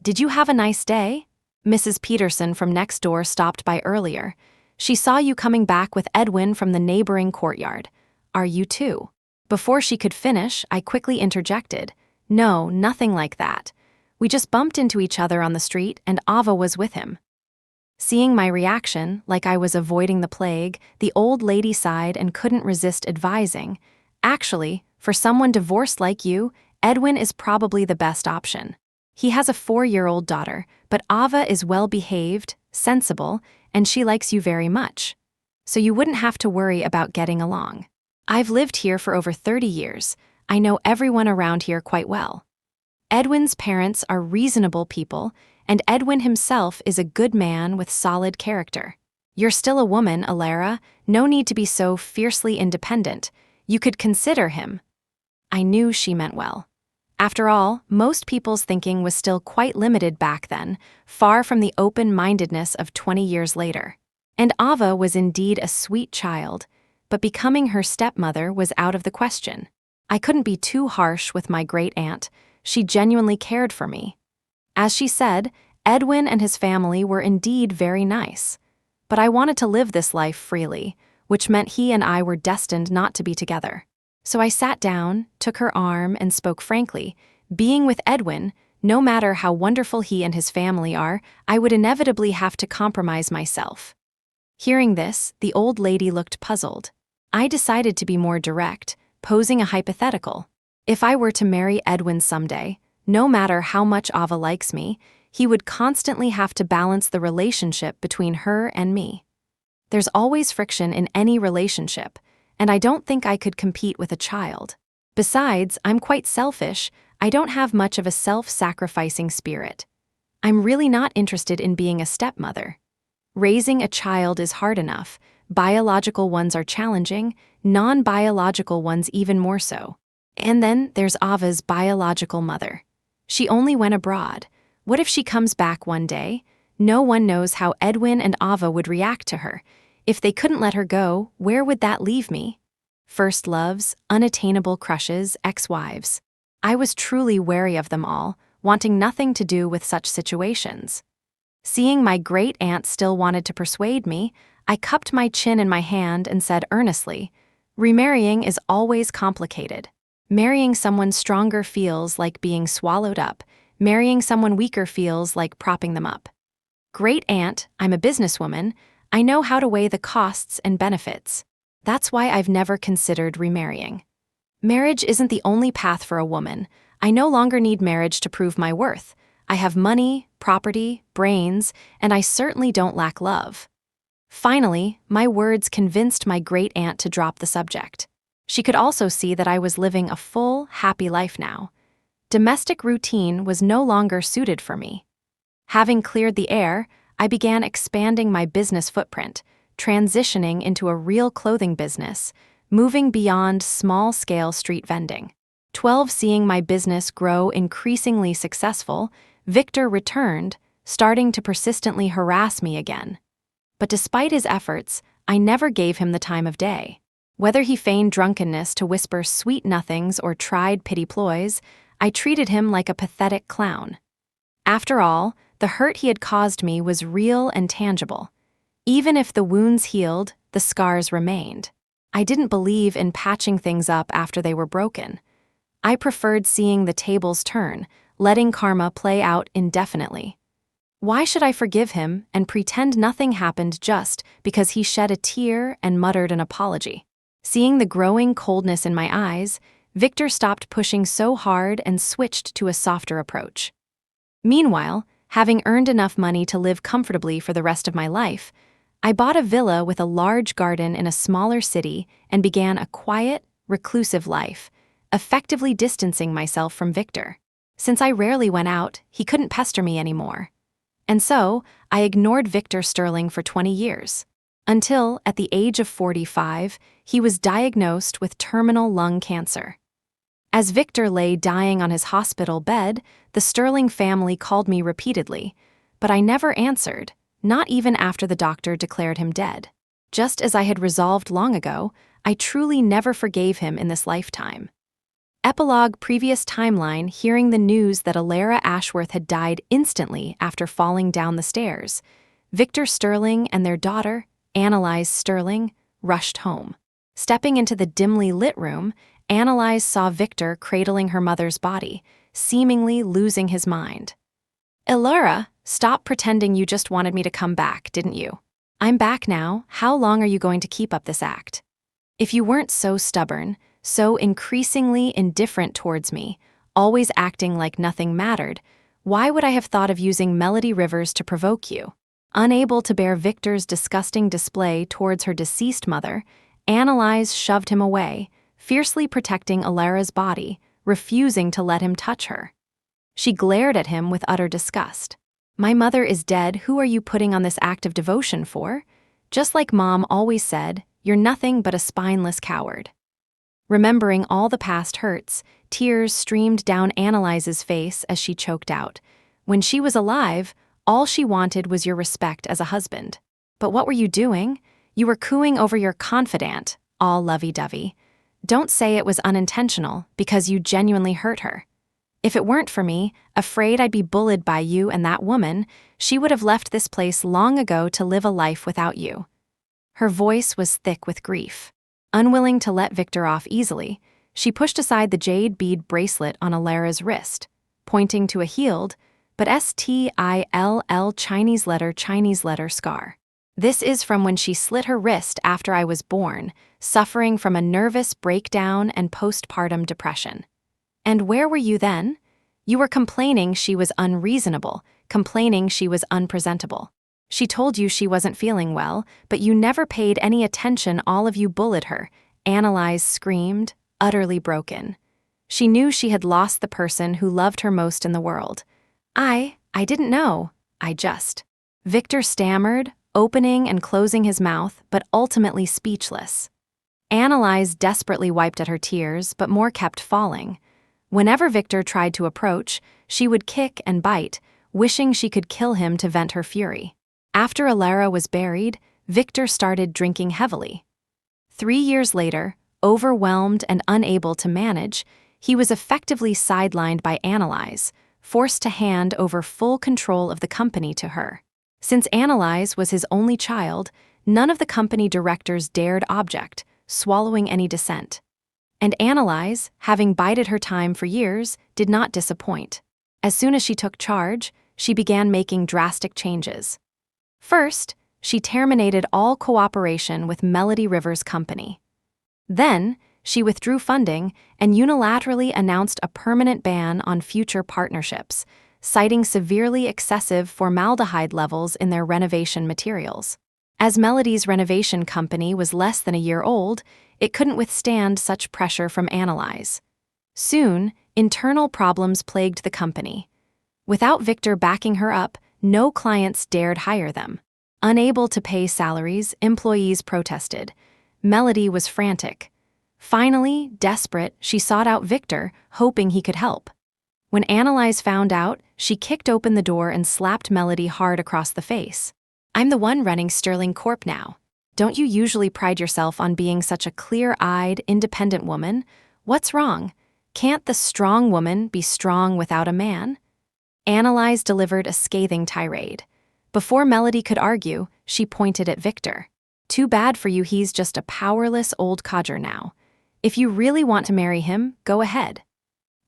A: "Did you have a nice day? Mrs. Peterson from next door stopped by earlier. She saw you coming back with Edwin from the neighboring courtyard. Are you too?" Before she could finish, I quickly interjected, "No, nothing like that. We just bumped into each other on the street and Ava was with him." Seeing my reaction, like I was avoiding the plague, the old lady sighed and couldn't resist advising, "Actually, for someone divorced like you, Edwin is probably the best option. He has a 4-year-old daughter, but Ava is well-behaved, sensible, and she likes you very much. So you wouldn't have to worry about getting along. I've lived here for over 30 years. I know everyone around here quite well. Edwin's parents are reasonable people, and Edwin himself is a good man with solid character. You're still a woman, Ilara. No need to be so fiercely independent. You could consider him." I knew she meant well. After all, most people's thinking was still quite limited back then, far from the open-mindedness of 20 years later. And Ava was indeed a sweet child, but becoming her stepmother was out of the question. I couldn't be too harsh with my great-aunt. She genuinely cared for me. As she said, Edwin and his family were indeed very nice. But I wanted to live this life freely, which meant he and I were destined not to be together. So I sat down, took her arm, and spoke frankly. Being with Edwin, no matter how wonderful he and his family are, I would inevitably have to compromise myself. Hearing this, the old lady looked puzzled. I decided to be more direct, posing a hypothetical. If I were to marry Edwin someday, no matter how much Ava likes me, he would constantly have to balance the relationship between her and me. There's always friction in any relationship, and I don't think I could compete with a child. Besides, I'm quite selfish. I don't have much of a self-sacrificing spirit. I'm really not interested in being a stepmother. Raising a child is hard enough. Biological ones are challenging, non-biological ones even more so. And then there's Ava's biological mother. She only went abroad. What if she comes back one day? No one knows how Edwin and Ava would react to her. If they couldn't let her go, where would that leave me? First loves, unattainable crushes, ex-wives. I was truly wary of them all, wanting nothing to do with such situations. Seeing my great-aunt still wanted to persuade me, I cupped my chin in my hand and said earnestly, "Remarrying is always complicated. Marrying someone stronger feels like being swallowed up. Marrying someone weaker feels like propping them up. Great-aunt, I'm a businesswoman. I know how to weigh the costs and benefits. That's why I've never considered remarrying. Marriage isn't the only path for a woman. I no longer need marriage to prove my worth. I have money, property, brains, and I certainly don't lack love." Finally, my words convinced my great-aunt to drop the subject. She could also see that I was living a full, happy life now. Domestic routine was no longer suited for me. Having cleared the air, I began expanding my business footprint, transitioning into a real clothing business, moving beyond small-scale street vending. 12. Seeing my business grow increasingly successful, Victor returned, starting to persistently harass me again. But despite his efforts, I never gave him the time of day. Whether he feigned drunkenness to whisper sweet nothings or tried pity ploys, I treated him like a pathetic clown. After all, the hurt he had caused me was real and tangible. Even if the wounds healed, the scars remained. I didn't believe in patching things up after they were broken. I preferred seeing the tables turn, letting karma play out indefinitely. Why should I forgive him and pretend nothing happened just because he shed a tear and muttered an apology? Seeing the growing coldness in my eyes, Victor stopped pushing so hard and switched to a softer approach. Meanwhile, having earned enough money to live comfortably for the rest of my life, I bought a villa with a large garden in a smaller city and began a quiet, reclusive life, effectively distancing myself from Victor. Since I rarely went out, he couldn't pester me anymore. And so, I ignored Victor Sterling for 20 years. Until, at the age of 45, he was diagnosed with terminal lung cancer. As Victor lay dying on his hospital bed, the Sterling family called me repeatedly, but I never answered, not even after the doctor declared him dead. Just as I had resolved long ago, I truly never forgave him in this lifetime. Epilogue. Previous timeline. Hearing the news that Alara Ashworth had died instantly after falling down the stairs, Victor Sterling and their daughter, Annalise Sterling, rushed home. Stepping into the dimly lit room, Annalise saw Victor cradling her mother's body, seemingly losing his mind. "Alara, stop pretending you just wanted me to come back, didn't you? I'm back now. How long are you going to keep up this act? If you weren't so stubborn, so increasingly indifferent towards me, always acting like nothing mattered, why would I have thought of using Melody Rivers to provoke you?" Unable to bear Victor's disgusting display towards her deceased mother, Annalise shoved him away, fiercely protecting Alara's body, refusing to let him touch her. She glared at him with utter disgust. "My mother is dead. Who are you putting on this act of devotion for? Just like Mom always said, you're nothing but a spineless coward." Remembering all the past hurts, tears streamed down Annalise's face as she choked out. When she was alive, all she wanted was your respect as a husband. But what were you doing? You were cooing over your confidant, all lovey-dovey. Don't say it was unintentional, because you genuinely hurt her. If it weren't for me, afraid I'd be bullied by you and that woman, she would have left this place long ago to live a life without you. Her voice was thick with grief. Unwilling to let Victor off easily, she pushed aside the jade bead bracelet on Alara's wrist, pointing to a healed, but still Chinese letter scar. "This is from when she slit her wrist after I was born, suffering from a nervous breakdown and postpartum depression. And where were you then? You were complaining she was unreasonable, complaining she was unpresentable. She told you she wasn't feeling well, but you never paid any attention. All of you bullied her," Annalise screamed, utterly broken. She knew she had lost the person who loved her most in the world. I didn't know. Victor stammered, opening and closing his mouth, but ultimately speechless. Annalise desperately wiped at her tears, but more kept falling. Whenever Victor tried to approach, she would kick and bite, wishing she could kill him to vent her fury. After Alara was buried, Victor started drinking heavily. 3 years later, overwhelmed and unable to manage, he was effectively sidelined by Annalise, forced to hand over full control of the company to her. Since Annalise was his only child, none of the company directors dared object, swallowing any dissent. And Annalise, having bided her time for years, did not disappoint. As soon as she took charge, she began making drastic changes. First, she terminated all cooperation with Melody Rivers Company. Then, she withdrew funding and unilaterally announced a permanent ban on future partnerships, citing severely excessive formaldehyde levels in their renovation materials. As Melody's renovation company was less than a year old, it couldn't withstand such pressure from Annalise. Soon, internal problems plagued the company. Without Victor backing her up, no clients dared hire them. Unable to pay salaries, employees protested. Melody was frantic. Finally, desperate, she sought out Victor, hoping he could help. When Annalise found out, she kicked open the door and slapped Melody hard across the face. "I'm the one running Sterling Corp now. Don't you usually pride yourself on being such a clear-eyed, independent woman? What's wrong? Can't the strong woman be strong without a man?" Annalise delivered a scathing tirade. Before Melody could argue, she pointed at Victor. "Too bad for you, he's just a powerless old codger now. If you really want to marry him, go ahead.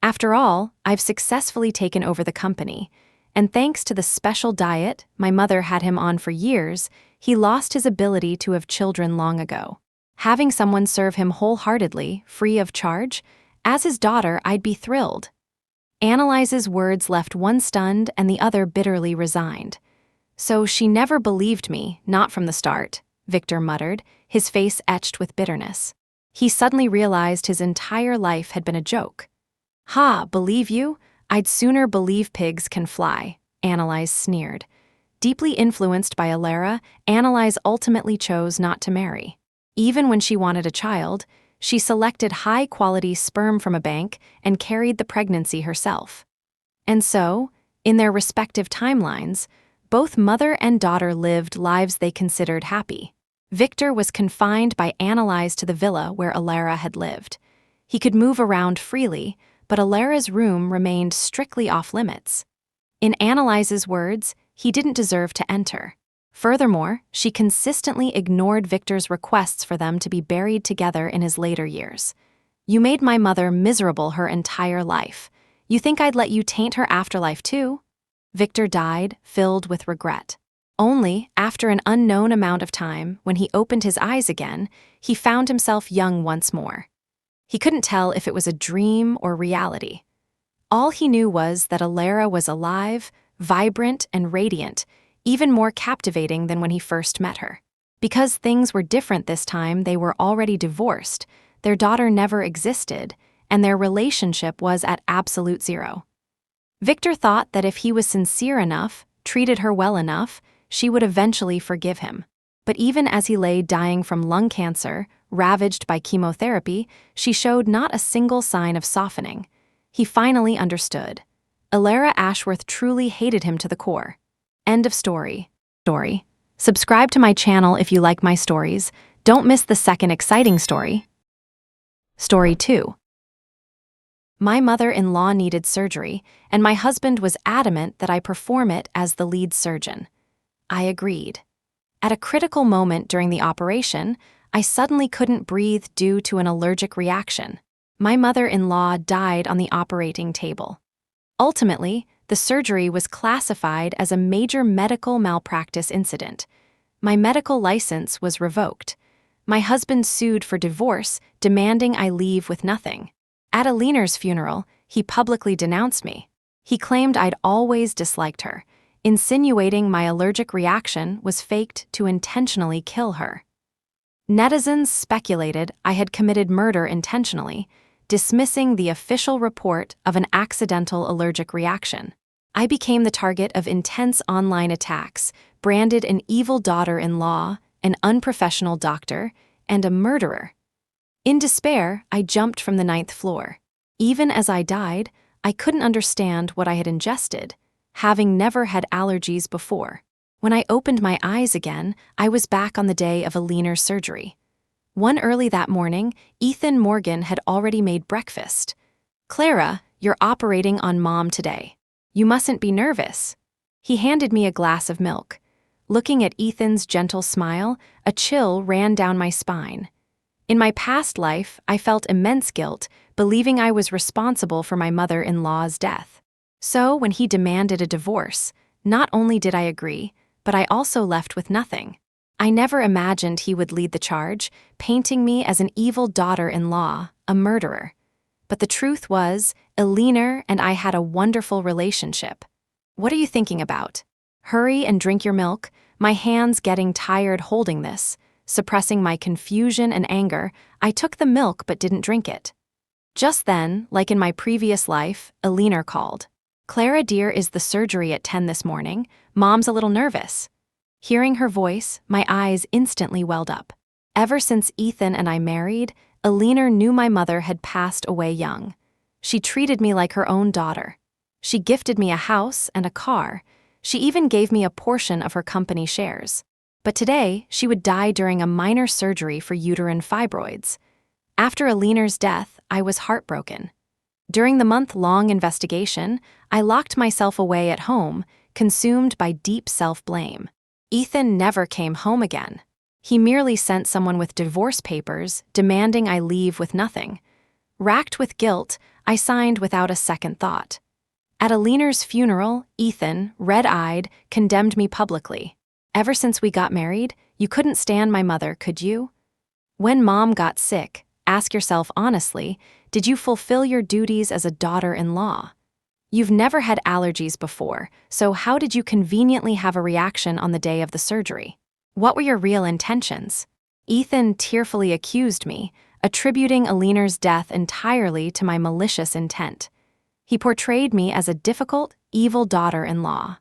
A: After all, I've successfully taken over the company, and thanks to the special diet my mother had him on for years, he lost his ability to have children long ago. Having someone serve him wholeheartedly, free of charge, as his daughter, I'd be thrilled." Annalise's words left one stunned and the other bitterly resigned. "So she never believed me, not from the start," Victor muttered, his face etched with bitterness. He suddenly realized his entire life had been a joke. "Ha, believe you? I'd sooner believe pigs can fly," Annalise sneered. Deeply influenced by Alara, Annalise ultimately chose not to marry. Even when she wanted a child, she selected high-quality sperm from a bank and carried the pregnancy herself. And so, in their respective timelines, both mother and daughter lived lives they considered happy. Victor was confined by Annalise to the villa where Alara had lived. He could move around freely, but Alara's room remained strictly off-limits. In Annalise's words, he didn't deserve to enter. Furthermore, she consistently ignored Victor's requests for them to be buried together in his later years. "You made my mother miserable her entire life. You think I'd let you taint her afterlife too?" Victor died, filled with regret. Only, after an unknown amount of time, when he opened his eyes again, he found himself young once more. He couldn't tell if it was a dream or reality. All he knew was that Alara was alive, vibrant, and radiant, even more captivating than when he first met her. Because things were different this time, they were already divorced, their daughter never existed, and their relationship was at absolute zero. Victor thought that if he was sincere enough, treated her well enough, she would eventually forgive him. But even as he lay dying from lung cancer, ravaged by chemotherapy, she showed not a single sign of softening. He finally understood. Alara Ashworth truly hated him to the core. End of story. Subscribe to my channel if you like my stories. Don't miss the second exciting story. Story 2. My mother-in-law needed surgery, and my husband was adamant that I perform it as the lead surgeon. I agreed. At a critical moment during the operation, I suddenly couldn't breathe due to an allergic reaction. My mother-in-law died on the operating table. Ultimately, the surgery was classified as a major medical malpractice incident. My medical license was revoked. My husband sued for divorce, demanding I leave with nothing. At Alina's funeral, he publicly denounced me. He claimed I'd always disliked her, insinuating my allergic reaction was faked to intentionally kill her. Netizens speculated I had committed murder intentionally, dismissing the official report of an accidental allergic reaction. I became the target of intense online attacks, branded an evil daughter-in-law, an unprofessional doctor, and a murderer. In despair, I jumped from the 9th floor. Even as I died, I couldn't understand what I had ingested, having never had allergies before. When I opened my eyes again, I was back on the day of Alina's surgery. One early that morning, Ethan Morgan had already made breakfast. "Clara, you're operating on Mom today. You mustn't be nervous." He handed me a glass of milk. Looking at Ethan's gentle smile, a chill ran down my spine. In my past life, I felt immense guilt, believing I was responsible for my mother-in-law's death. So when he demanded a divorce, not only did I agree, but I also left with nothing. I never imagined he would lead the charge, painting me as an evil daughter-in-law, a murderer. But the truth was, Alina and I had a wonderful relationship. What are you thinking about? Hurry and drink your milk, my hands getting tired holding this. Suppressing my confusion and anger, I took the milk but didn't drink it. Just then, like in my previous life, Alina called. "Clara dear, is the surgery at 10 this morning? Mom's a little nervous." Hearing her voice, my eyes instantly welled up. Ever since Ethan and I married, Alina knew my mother had passed away young. She treated me like her own daughter. She gifted me a house and a car. She even gave me a portion of her company shares. But today, she would die during a minor surgery for uterine fibroids. After Alina's death, I was heartbroken. During the month-long investigation, I locked myself away at home, consumed by deep self-blame. Ethan never came home again. He merely sent someone with divorce papers, demanding I leave with nothing. Racked with guilt, I signed without a second thought. At Alina's funeral, Ethan, red-eyed, condemned me publicly. Ever since we got married, you couldn't stand my mother, could you? When Mom got sick, ask yourself honestly, did you fulfill your duties as a daughter-in-law? You've never had allergies before, so how did you conveniently have a reaction on the day of the surgery? What were your real intentions? Ethan tearfully accused me, attributing Alina's death entirely to my malicious intent. He portrayed me as a difficult, evil daughter-in-law.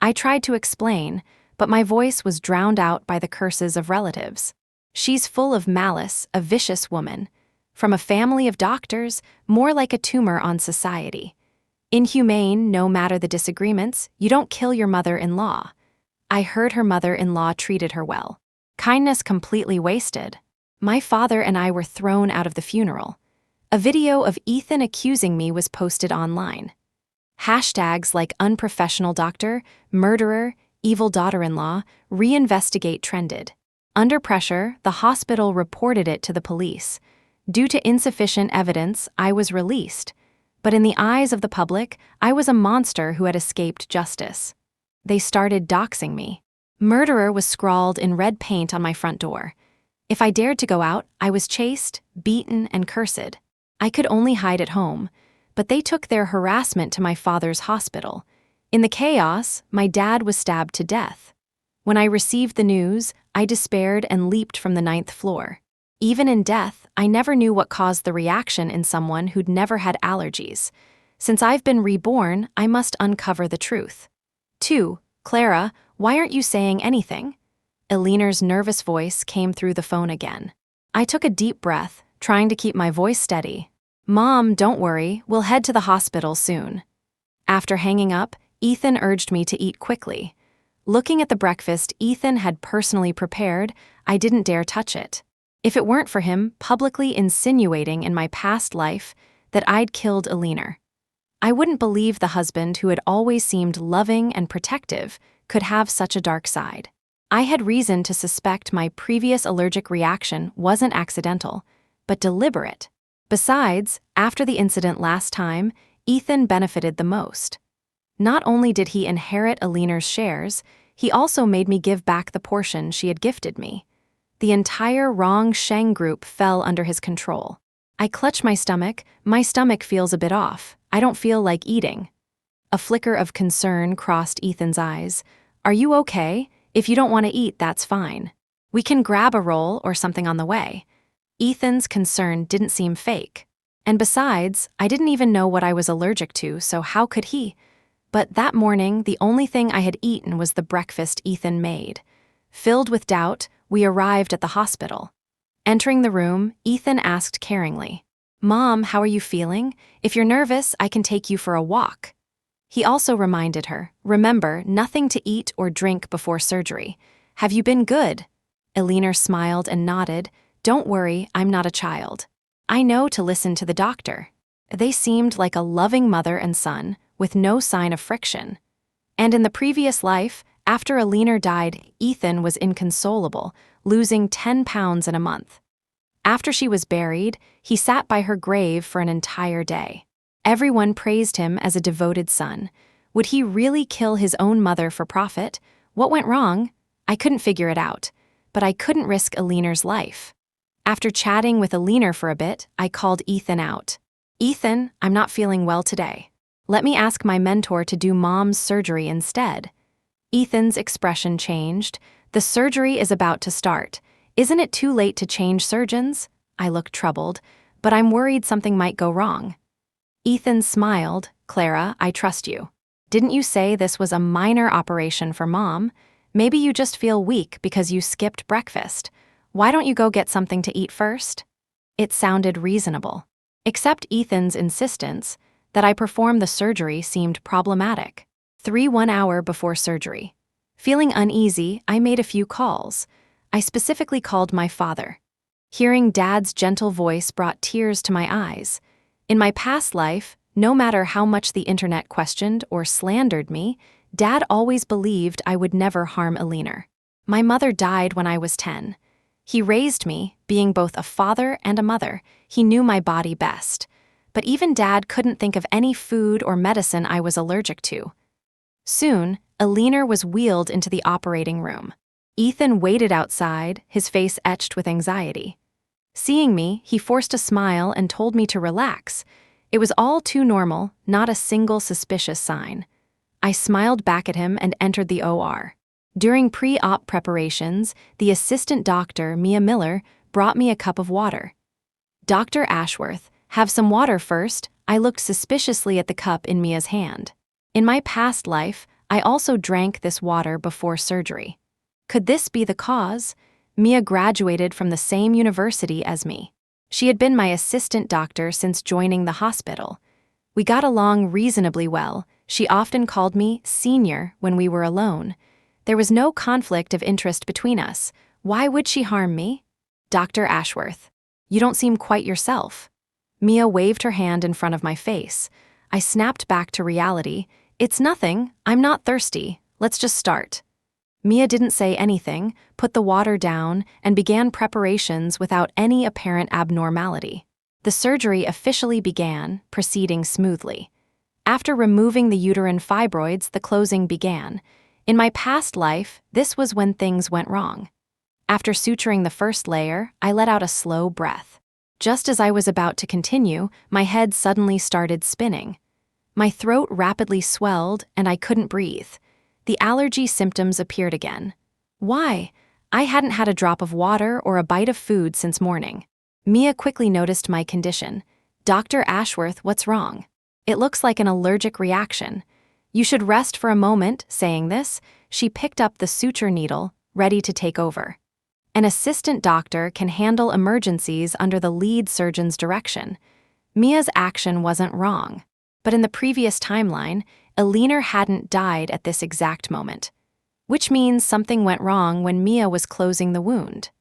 A: I tried to explain, but my voice was drowned out by the curses of relatives. She's full of malice, a vicious woman. From a family of doctors, more like a tumor on society. Inhumane, no matter the disagreements, you don't kill your mother-in-law. I heard her mother-in-law treated her well. Kindness completely wasted. My father and I were thrown out of the funeral. A video of Ethan accusing me was posted online. Hashtags like unprofessional doctor, murderer, evil daughter-in-law, reinvestigate trended. Under pressure, the hospital reported it to the police. Due to insufficient evidence, I was released. But in the eyes of the public, I was a monster who had escaped justice. They started doxing me. Murderer was scrawled in red paint on my front door. If I dared to go out, I was chased, beaten, and cursed. I could only hide at home, but they took their harassment to my father's hospital. In the chaos, my dad was stabbed to death. When I received the news, I despaired and leaped from the 9th floor. Even in death, I never knew what caused the reaction in someone who'd never had allergies. Since I've been reborn, I must uncover the truth. 2. Clara, why aren't you saying anything? Alina's nervous voice came through the phone again. I took a deep breath, trying to keep my voice steady. Mom, don't worry, we'll head to the hospital soon. After hanging up, Ethan urged me to eat quickly. Looking at the breakfast Ethan had personally prepared, I didn't dare touch it. If it weren't for him publicly insinuating in my past life that I'd killed Alina, I wouldn't believe the husband who had always seemed loving and protective could have such a dark side. I had reason to suspect my previous allergic reaction wasn't accidental, but deliberate. Besides, after the incident last time, Ethan benefited the most. Not only did he inherit Alina's shares, he also made me give back the portion she had gifted me. The entire Rong Sheng group fell under his control. I clutch my stomach feels a bit off. I don't feel like eating. A flicker of concern crossed Ethan's eyes. Are you okay? If you don't want to eat, that's fine. We can grab a roll or something on the way. Ethan's concern didn't seem fake. And besides, I didn't even know what I was allergic to, so how could he? But that morning, the only thing I had eaten was the breakfast Ethan made. Filled with doubt, we arrived at the hospital. Entering the room, Ethan asked caringly, Mom, how are you feeling? If you're nervous, I can take you for a walk. He also reminded her, remember, nothing to eat or drink before surgery. Have you been good? Alina smiled and nodded. Don't worry, I'm not a child. I know to listen to the doctor. They seemed like a loving mother and son, with no sign of friction. And in the previous life, after Alina died, Ethan was inconsolable, losing 10 pounds in a month. After she was buried, he sat by her grave for an entire day. Everyone praised him as a devoted son. Would he really kill his own mother for profit? What went wrong? I couldn't figure it out, but I couldn't risk Alina's life. After chatting with Alina for a bit, I called Ethan out. Ethan, I'm not feeling well today. Let me ask my mentor to do Mom's surgery instead. Ethan's expression changed. The surgery is about to start. Isn't it too late to change surgeons? I looked troubled, but I'm worried something might go wrong. Ethan smiled. Clara, I trust you. Didn't you say this was a minor operation for Mom? Maybe you just feel weak because you skipped breakfast. Why don't you go get something to eat first? It sounded reasonable. Except Ethan's insistence that I perform the surgery seemed problematic. 1 hour before surgery. Feeling uneasy, I made a few calls. I specifically called my father. Hearing Dad's gentle voice brought tears to my eyes. In my past life, no matter how much the internet questioned or slandered me, Dad always believed I would never harm Eleanor. My mother died when I was 10. He raised me, being both a father and a mother. He knew my body best. But even Dad couldn't think of any food or medicine I was allergic to. Soon, Eleanor was wheeled into the operating room. Ethan waited outside, his face etched with anxiety. Seeing me, he forced a smile and told me to relax. It was all too normal, not a single suspicious sign. I smiled back at him and entered the OR. During pre-op preparations, the assistant doctor, Mia Miller, brought me a cup of water. "Dr. Ashworth, have some water first." I looked suspiciously at the cup in Mia's hand. In my past life, I also drank this water before surgery. Could this be the cause? Mia graduated from the same university as me. She had been my assistant doctor since joining the hospital. We got along reasonably well. She often called me senior when we were alone. There was no conflict of interest between us. Why would she harm me? "Dr. Ashworth, you don't seem quite yourself." Mia waved her hand in front of my face. I snapped back to reality. "It's nothing. I'm not thirsty. Let's just start." Mia didn't say anything, put the water down, and began preparations without any apparent abnormality. The surgery officially began, proceeding smoothly. After removing the uterine fibroids, the closing began. In my past life, this was when things went wrong. After suturing the first layer, I let out a slow breath. Just as I was about to continue, my head suddenly started spinning. My throat rapidly swelled, and I couldn't breathe. The allergy symptoms appeared again. Why? I hadn't had a drop of water or a bite of food since morning. Mia quickly noticed my condition. "Dr. Ashworth, what's wrong?" "It looks like an allergic reaction. You should rest for a moment." Saying this, she picked up the suture needle, ready to take over. An assistant doctor can handle emergencies under the lead surgeon's direction. Mia's action wasn't wrong. But in the previous timeline, Eleanor hadn't died at this exact moment. Which means something went wrong when Mia was closing the wound.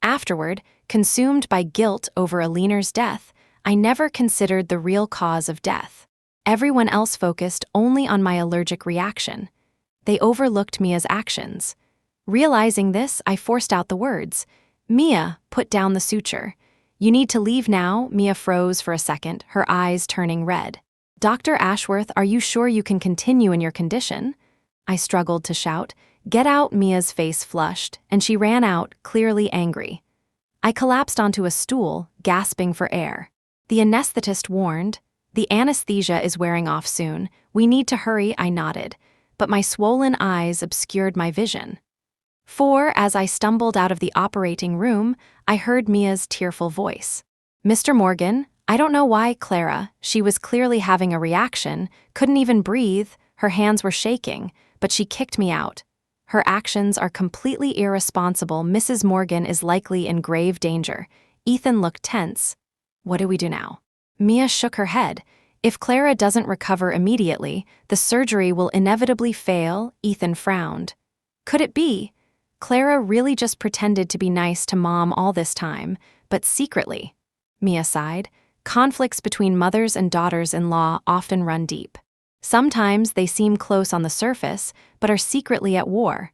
A: Afterward, consumed by guilt over Eleanor's death, I never considered the real cause of death. Everyone else focused only on my allergic reaction. They overlooked Mia's actions. Realizing this, I forced out the words. "Mia, put down the suture. You need to leave now." Mia froze for a second, her eyes turning red. "Dr. Ashworth, are you sure you can continue in your condition?" I struggled to shout. "Get out." Mia's face flushed, and she ran out, clearly angry. I collapsed onto a stool, gasping for air. The anesthetist warned, "The anesthesia is wearing off soon. We need to hurry." I nodded, but my swollen eyes obscured my vision. As I stumbled out of the operating room, I heard Mia's tearful voice. "Mr. Morgan, I don't know why Clara." She was clearly having a reaction, couldn't even breathe, her hands were shaking, but she kicked me out. "Her actions are completely irresponsible. Mrs. Morgan is likely in grave danger." Ethan looked tense. "What do we do now?" Mia shook her head. "If Clara doesn't recover immediately, the surgery will inevitably fail." Ethan frowned. Could it be? Clara really just pretended to be nice to Mom all this time, but secretly. Mia sighed. Conflicts between mothers and daughters-in-law often run deep. Sometimes they seem close on the surface, but are secretly at war.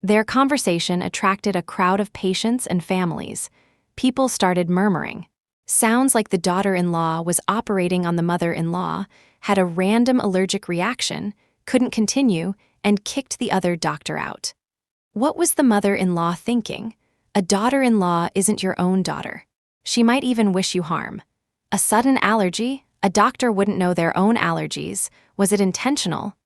A: Their conversation attracted a crowd of patients and families. People started murmuring. Sounds like the daughter-in-law was operating on the mother-in-law, had a random allergic reaction, couldn't continue, and kicked the other doctor out. What was the mother-in-law thinking? A daughter-in-law isn't your own daughter. She might even wish you harm. A sudden allergy? A doctor wouldn't know their own allergies. Was it intentional?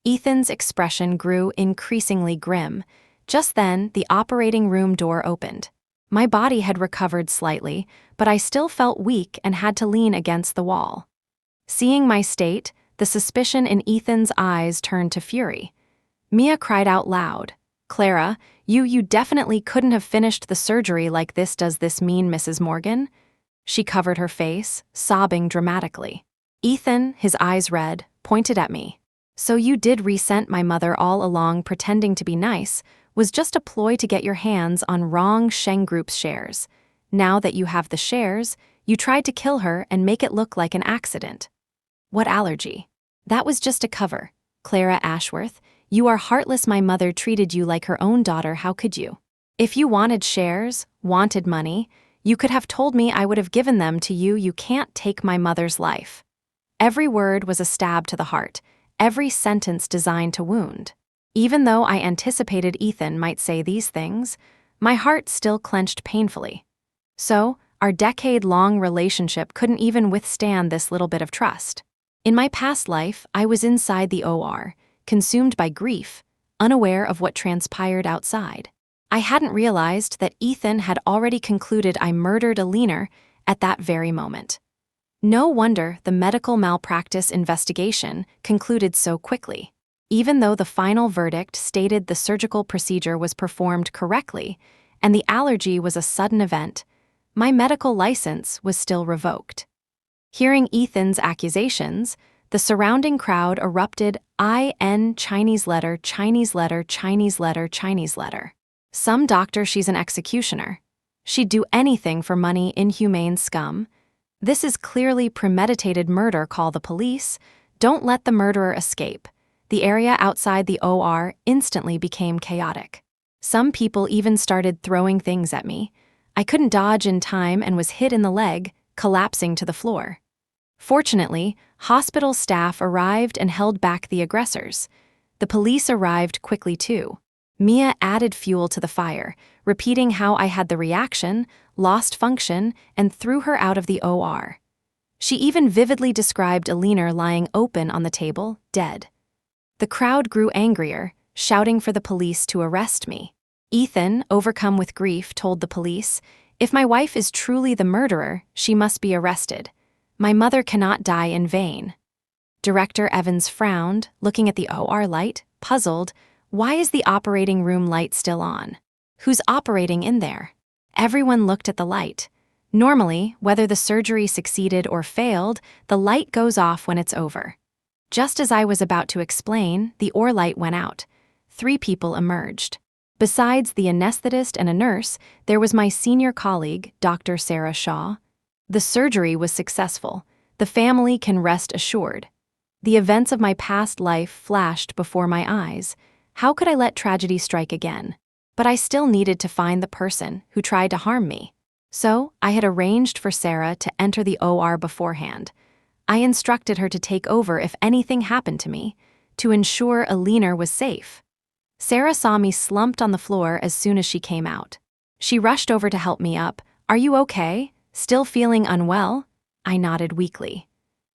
A: Ethan's expression grew increasingly grim. Just then, the operating room door opened. My body had recovered slightly, but I still felt weak and had to lean against the wall. Seeing my state, the suspicion in Ethan's eyes turned to fury. Mia cried out loud. Clara, you definitely couldn't have finished the surgery like this. Does this mean, Mrs. Morgan? She covered her face, sobbing dramatically. Ethan, his eyes red, pointed at me. So you did resent my mother all along, pretending to be nice was just a ploy to get your hands on wrong Sheng Group's shares. Now that you have the shares, you tried to kill her and make it look like an accident. What allergy? That was just a cover. Clara Ashworth, you are heartless. My mother treated you like her own daughter. How could you? If you wanted shares, wanted money, you could have told me. I would have given them to you. You can't take my mother's life. Every word was a stab to the heart, every sentence designed to wound. Even though I anticipated Ethan might say these things, my heart still clenched painfully. So, our decade-long relationship couldn't even withstand this little bit of trust. In my past life, I was inside the OR, consumed by grief, unaware of what transpired outside. I hadn't realized that Ethan had already concluded I murdered Alina at that very moment. No wonder the medical malpractice investigation concluded so quickly. Even though the final verdict stated the surgical procedure was performed correctly and the allergy was a sudden event, my medical license was still revoked. Hearing Ethan's accusations, the surrounding crowd erupted Chinese letter, Chinese letter, Chinese letter, Chinese letter. Some doctor, she's an executioner. She'd do anything for money, inhumane scum. This is clearly premeditated murder. Call the police. Don't let the murderer escape. The area outside the OR instantly became chaotic. Some people even started throwing things at me. I couldn't dodge in time and was hit in the leg, collapsing to the floor. Fortunately, hospital staff arrived and held back the aggressors. The police arrived quickly too. Mia added fuel to the fire, repeating how I had the reaction, lost function, and threw her out of the OR. She even vividly described Alina lying open on the table, dead. The crowd grew angrier, shouting for the police to arrest me. Ethan, overcome with grief, told the police, "If my wife is truly the murderer, she must be arrested. My mother cannot die in vain." Director Evans frowned, looking at the OR light, puzzled. Why is the operating room light still on? Who's operating in there? Everyone looked at the light. Normally, whether the surgery succeeded or failed, the light goes off when it's over. Just as I was about to explain, the OR light went out. 3 people emerged. Besides the anesthetist and a nurse, there was my senior colleague, Dr. Sarah Shaw. The surgery was successful. The family can rest assured. The events of my past life flashed before my eyes. How could I let tragedy strike again? But I still needed to find the person who tried to harm me. So, I had arranged for Sarah to enter the OR beforehand. I instructed her to take over if anything happened to me, to ensure Alina was safe. Sarah saw me slumped on the floor as soon as she came out. She rushed over to help me up. "Are you okay? Still feeling unwell?" I nodded weakly.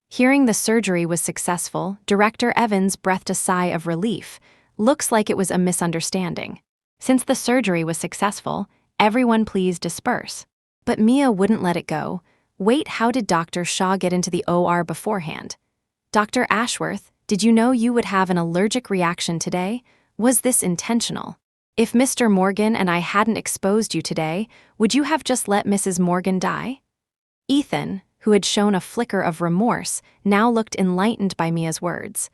A: Hearing the surgery was successful, Director Evans breathed a sigh of relief. Looks like it was a misunderstanding. Since the surgery was successful, everyone please disperse. But Mia wouldn't let it go. "Wait, how did Dr. Shaw get into the OR beforehand? Dr. Ashworth, did you know you would have an allergic reaction today? Was this intentional? If Mr. Morgan and I hadn't exposed you today, would you have just let Mrs. Morgan die?" Ethan, who had shown a flicker of remorse, now looked enlightened by Mia's words.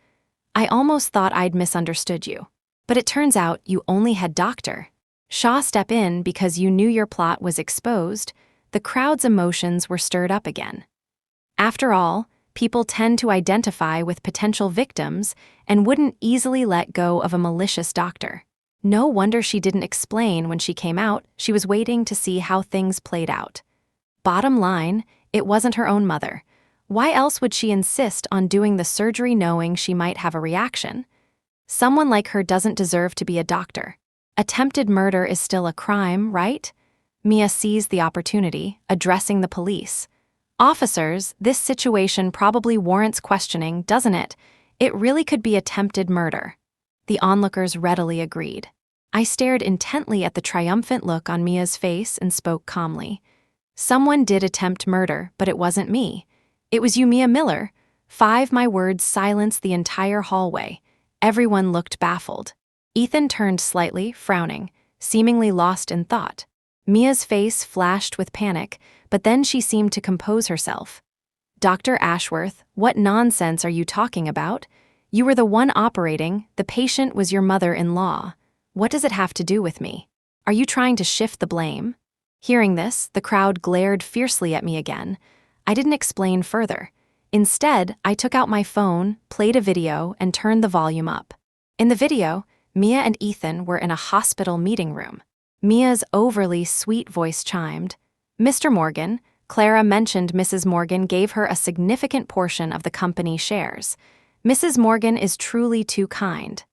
A: "I almost thought I'd misunderstood you. But it turns out you only had Dr. Shaw step in because you knew your plot was exposed." The crowd's emotions were stirred up again. After all, people tend to identify with potential victims and wouldn't easily let go of a malicious doctor. No wonder she didn't explain when she came out. She was waiting to see how things played out. Bottom line, it wasn't her own mother. Why else would she insist on doing the surgery knowing she might have a reaction? Someone like her doesn't deserve to be a doctor. Attempted murder is still a crime, right? Mia seized the opportunity, addressing the police. "Officers, this situation probably warrants questioning, doesn't it? It really could be attempted murder." The onlookers readily agreed. I stared intently at the triumphant look on Mia's face and spoke calmly. "Someone did attempt murder, but it wasn't me. It was you, Mia Miller." My words silenced the entire hallway. Everyone looked baffled. Ethan turned slightly, frowning, seemingly lost in thought. Mia's face flashed with panic, but then she seemed to compose herself. Dr. Ashworth, what nonsense are you talking about? You were the one operating, the patient was your mother-in-law. What does it have to do with me? Are you trying to shift the blame? Hearing this, the crowd glared fiercely at me again. I didn't explain further. Instead, I took out my phone, played a video, and turned the volume up. In the video, Mia and Ethan were in a hospital meeting room. Mia's overly sweet voice chimed. "Mr. Morgan," Clara mentioned Mrs. Morgan gave her a significant portion of the company shares. "Mrs. Morgan is truly too kind."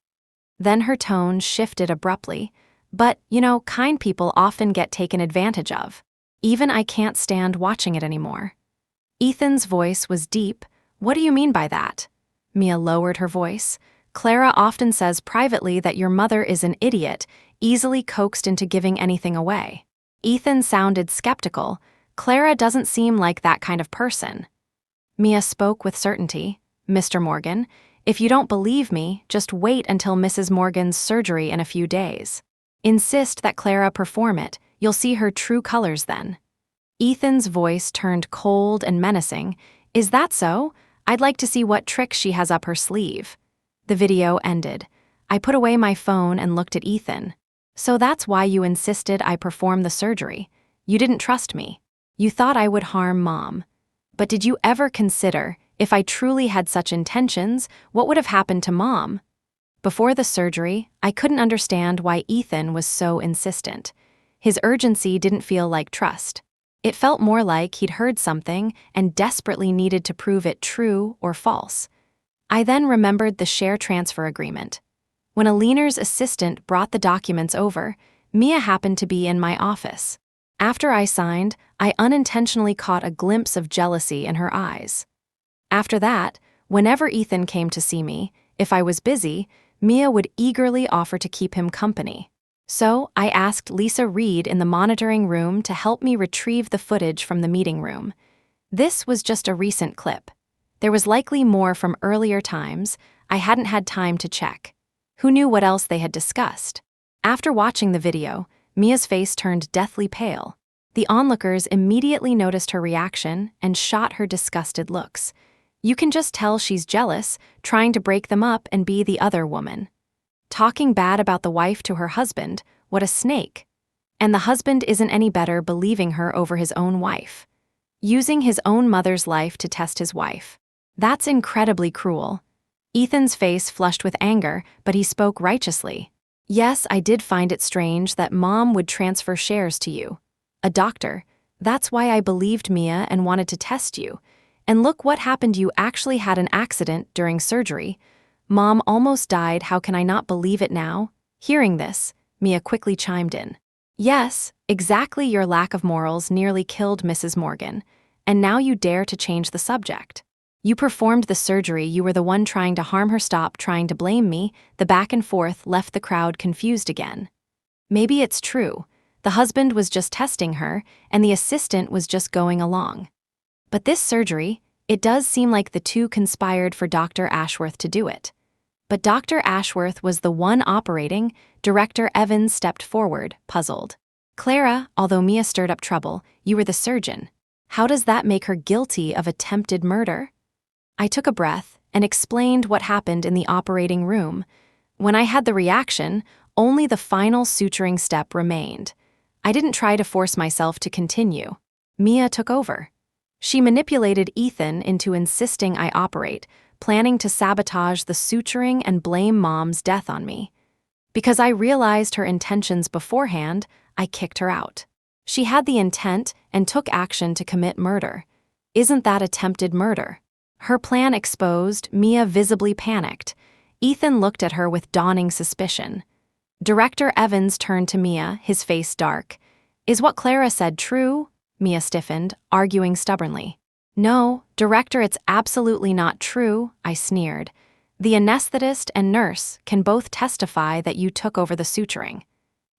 A: Then her tone shifted abruptly. "But, kind people often get taken advantage of. Even I can't stand watching it anymore." Ethan's voice was deep. "What do you mean by that?" Mia lowered her voice. "Clara often says privately that your mother is an idiot, easily coaxed into giving anything away." Ethan sounded skeptical. "Clara doesn't seem like that kind of person." Mia spoke with certainty. "Mr. Morgan, if you don't believe me, just wait until Mrs. Morgan's surgery in a few days. Insist that Clara perform it. You'll see her true colors then." Ethan's voice turned cold and menacing. "Is that so? I'd like to see what tricks she has up her sleeve." The video ended. I put away my phone and looked at Ethan. "So that's why you insisted I perform the surgery. You didn't trust me. You thought I would harm Mom. But did you ever consider, if I truly had such intentions, what would have happened to Mom?" Before the surgery, I couldn't understand why Ethan was so insistent. His urgency didn't feel like trust. It felt more like he'd heard something and desperately needed to prove it true or false. I then remembered the share transfer agreement. When Aliner's assistant brought the documents over, Mia happened to be in my office. After I signed, I unintentionally caught a glimpse of jealousy in her eyes. After that, whenever Ethan came to see me, if I was busy, Mia would eagerly offer to keep him company. So I asked Lisa Reed in the monitoring room to help me retrieve the footage from the meeting room. This was just a recent clip. There was likely more from earlier times. I hadn't had time to check. Who knew what else they had discussed? After watching the video, Mia's face turned deathly pale. The onlookers immediately noticed her reaction and shot her disgusted looks. You can just tell she's jealous, trying to break them up and be the other woman. Talking bad about the wife to her husband, what a snake. And the husband isn't any better believing her over his own wife. Using his own mother's life to test his wife. That's incredibly cruel. Ethan's face flushed with anger, but he spoke righteously. "Yes, I did find it strange that Mom would transfer shares to you. A doctor. That's why I believed Mia and wanted to test you. And look what happened, you actually had an accident during surgery. Mom almost died, how can I not believe it now?" Hearing this, Mia quickly chimed in. "Yes, exactly, your lack of morals nearly killed Mrs. Morgan. And now you dare to change the subject. You performed the surgery, you were the one trying to harm her, stop trying to blame me." The back and forth left the crowd confused again. Maybe it's true. The husband was just testing her, and the assistant was just going along. But this surgery, it does seem like the two conspired for Dr. Ashworth to do it. But Dr. Ashworth was the one operating. Director Evans stepped forward, puzzled. "Clara, although Mia stirred up trouble, you were the surgeon. How does that make her guilty of attempted murder?" I took a breath and explained what happened in the operating room. When I had the reaction, only the final suturing step remained. I didn't try to force myself to continue. Mia took over. She manipulated Ethan into insisting I operate, planning to sabotage the suturing and blame Mom's death on me. Because I realized her intentions beforehand, I kicked her out. She had the intent and took action to commit murder. Isn't that attempted murder? Her plan exposed, Mia visibly panicked. Ethan looked at her with dawning suspicion. Director Evans turned to Mia, his face dark. "Is what Clara said true?" Mia stiffened, arguing stubbornly. "No, Director, it's absolutely not true," I sneered. "The anesthetist and nurse can both testify that you took over the suturing.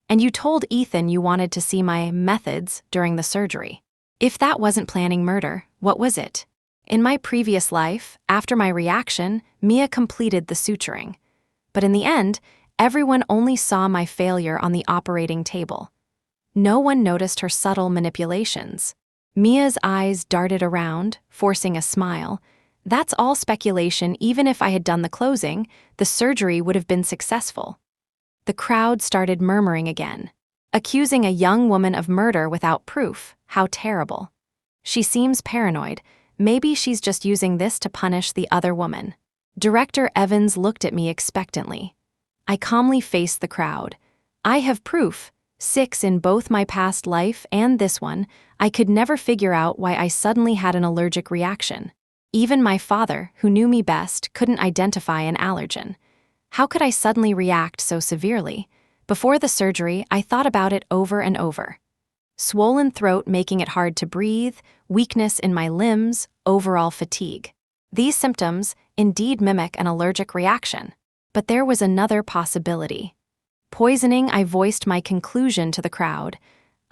A: And you told Ethan you wanted to see my methods during the surgery. If that wasn't planning murder, what was it? In my previous life, after my reaction, Mia completed the suturing. But in the end, Everyone only saw my failure on the operating table. No one noticed her subtle manipulations. Mia's eyes darted around, forcing a smile. That's all speculation. Even if I had done the closing, the surgery would have been successful. The crowd started murmuring again, accusing a young woman of murder without proof. How terrible. She seems paranoid. Maybe she's just using this to punish the other woman. Director Evans looked at me expectantly. I calmly faced the crowd. I have proof. 6 in both my past life and this one. I could never figure out why I suddenly had an allergic reaction. Even my father, who knew me best, couldn't identify an allergen. How could I suddenly react so severely? Before the surgery, I thought about it over and over. Swollen throat making it hard to breathe, weakness in my limbs, overall fatigue. These symptoms indeed mimic an allergic reaction. But there was another possibility. Poisoning. I voiced my conclusion to the crowd.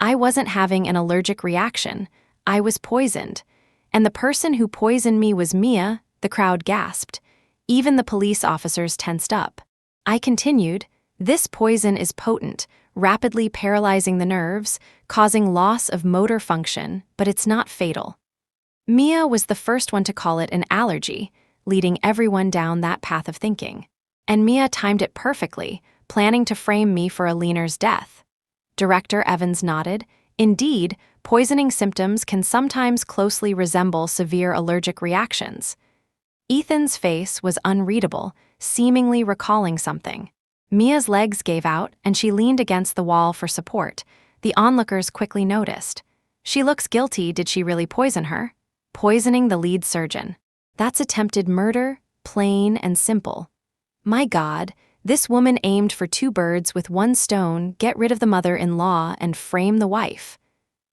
A: I wasn't having an allergic reaction. I was poisoned. And the person who poisoned me was Mia. The crowd gasped. Even the police officers tensed up. I continued, this poison is potent, rapidly paralyzing the nerves, causing loss of motor function, but it's not fatal. Mia was the first one to call it an allergy, leading everyone down that path of thinking. And Mia timed it perfectly, planning to frame me for Aliner's death. Director Evans nodded. Indeed, poisoning symptoms can sometimes closely resemble severe allergic reactions. Ethan's face was unreadable, seemingly recalling something. Mia's legs gave out, and she leaned against the wall for support. The onlookers quickly noticed. She looks guilty. Did she really poison her? Poisoning the lead surgeon. That's attempted murder, plain and simple. My God, this woman aimed for 2 birds with 1 stone, get rid of the mother-in-law and frame the wife.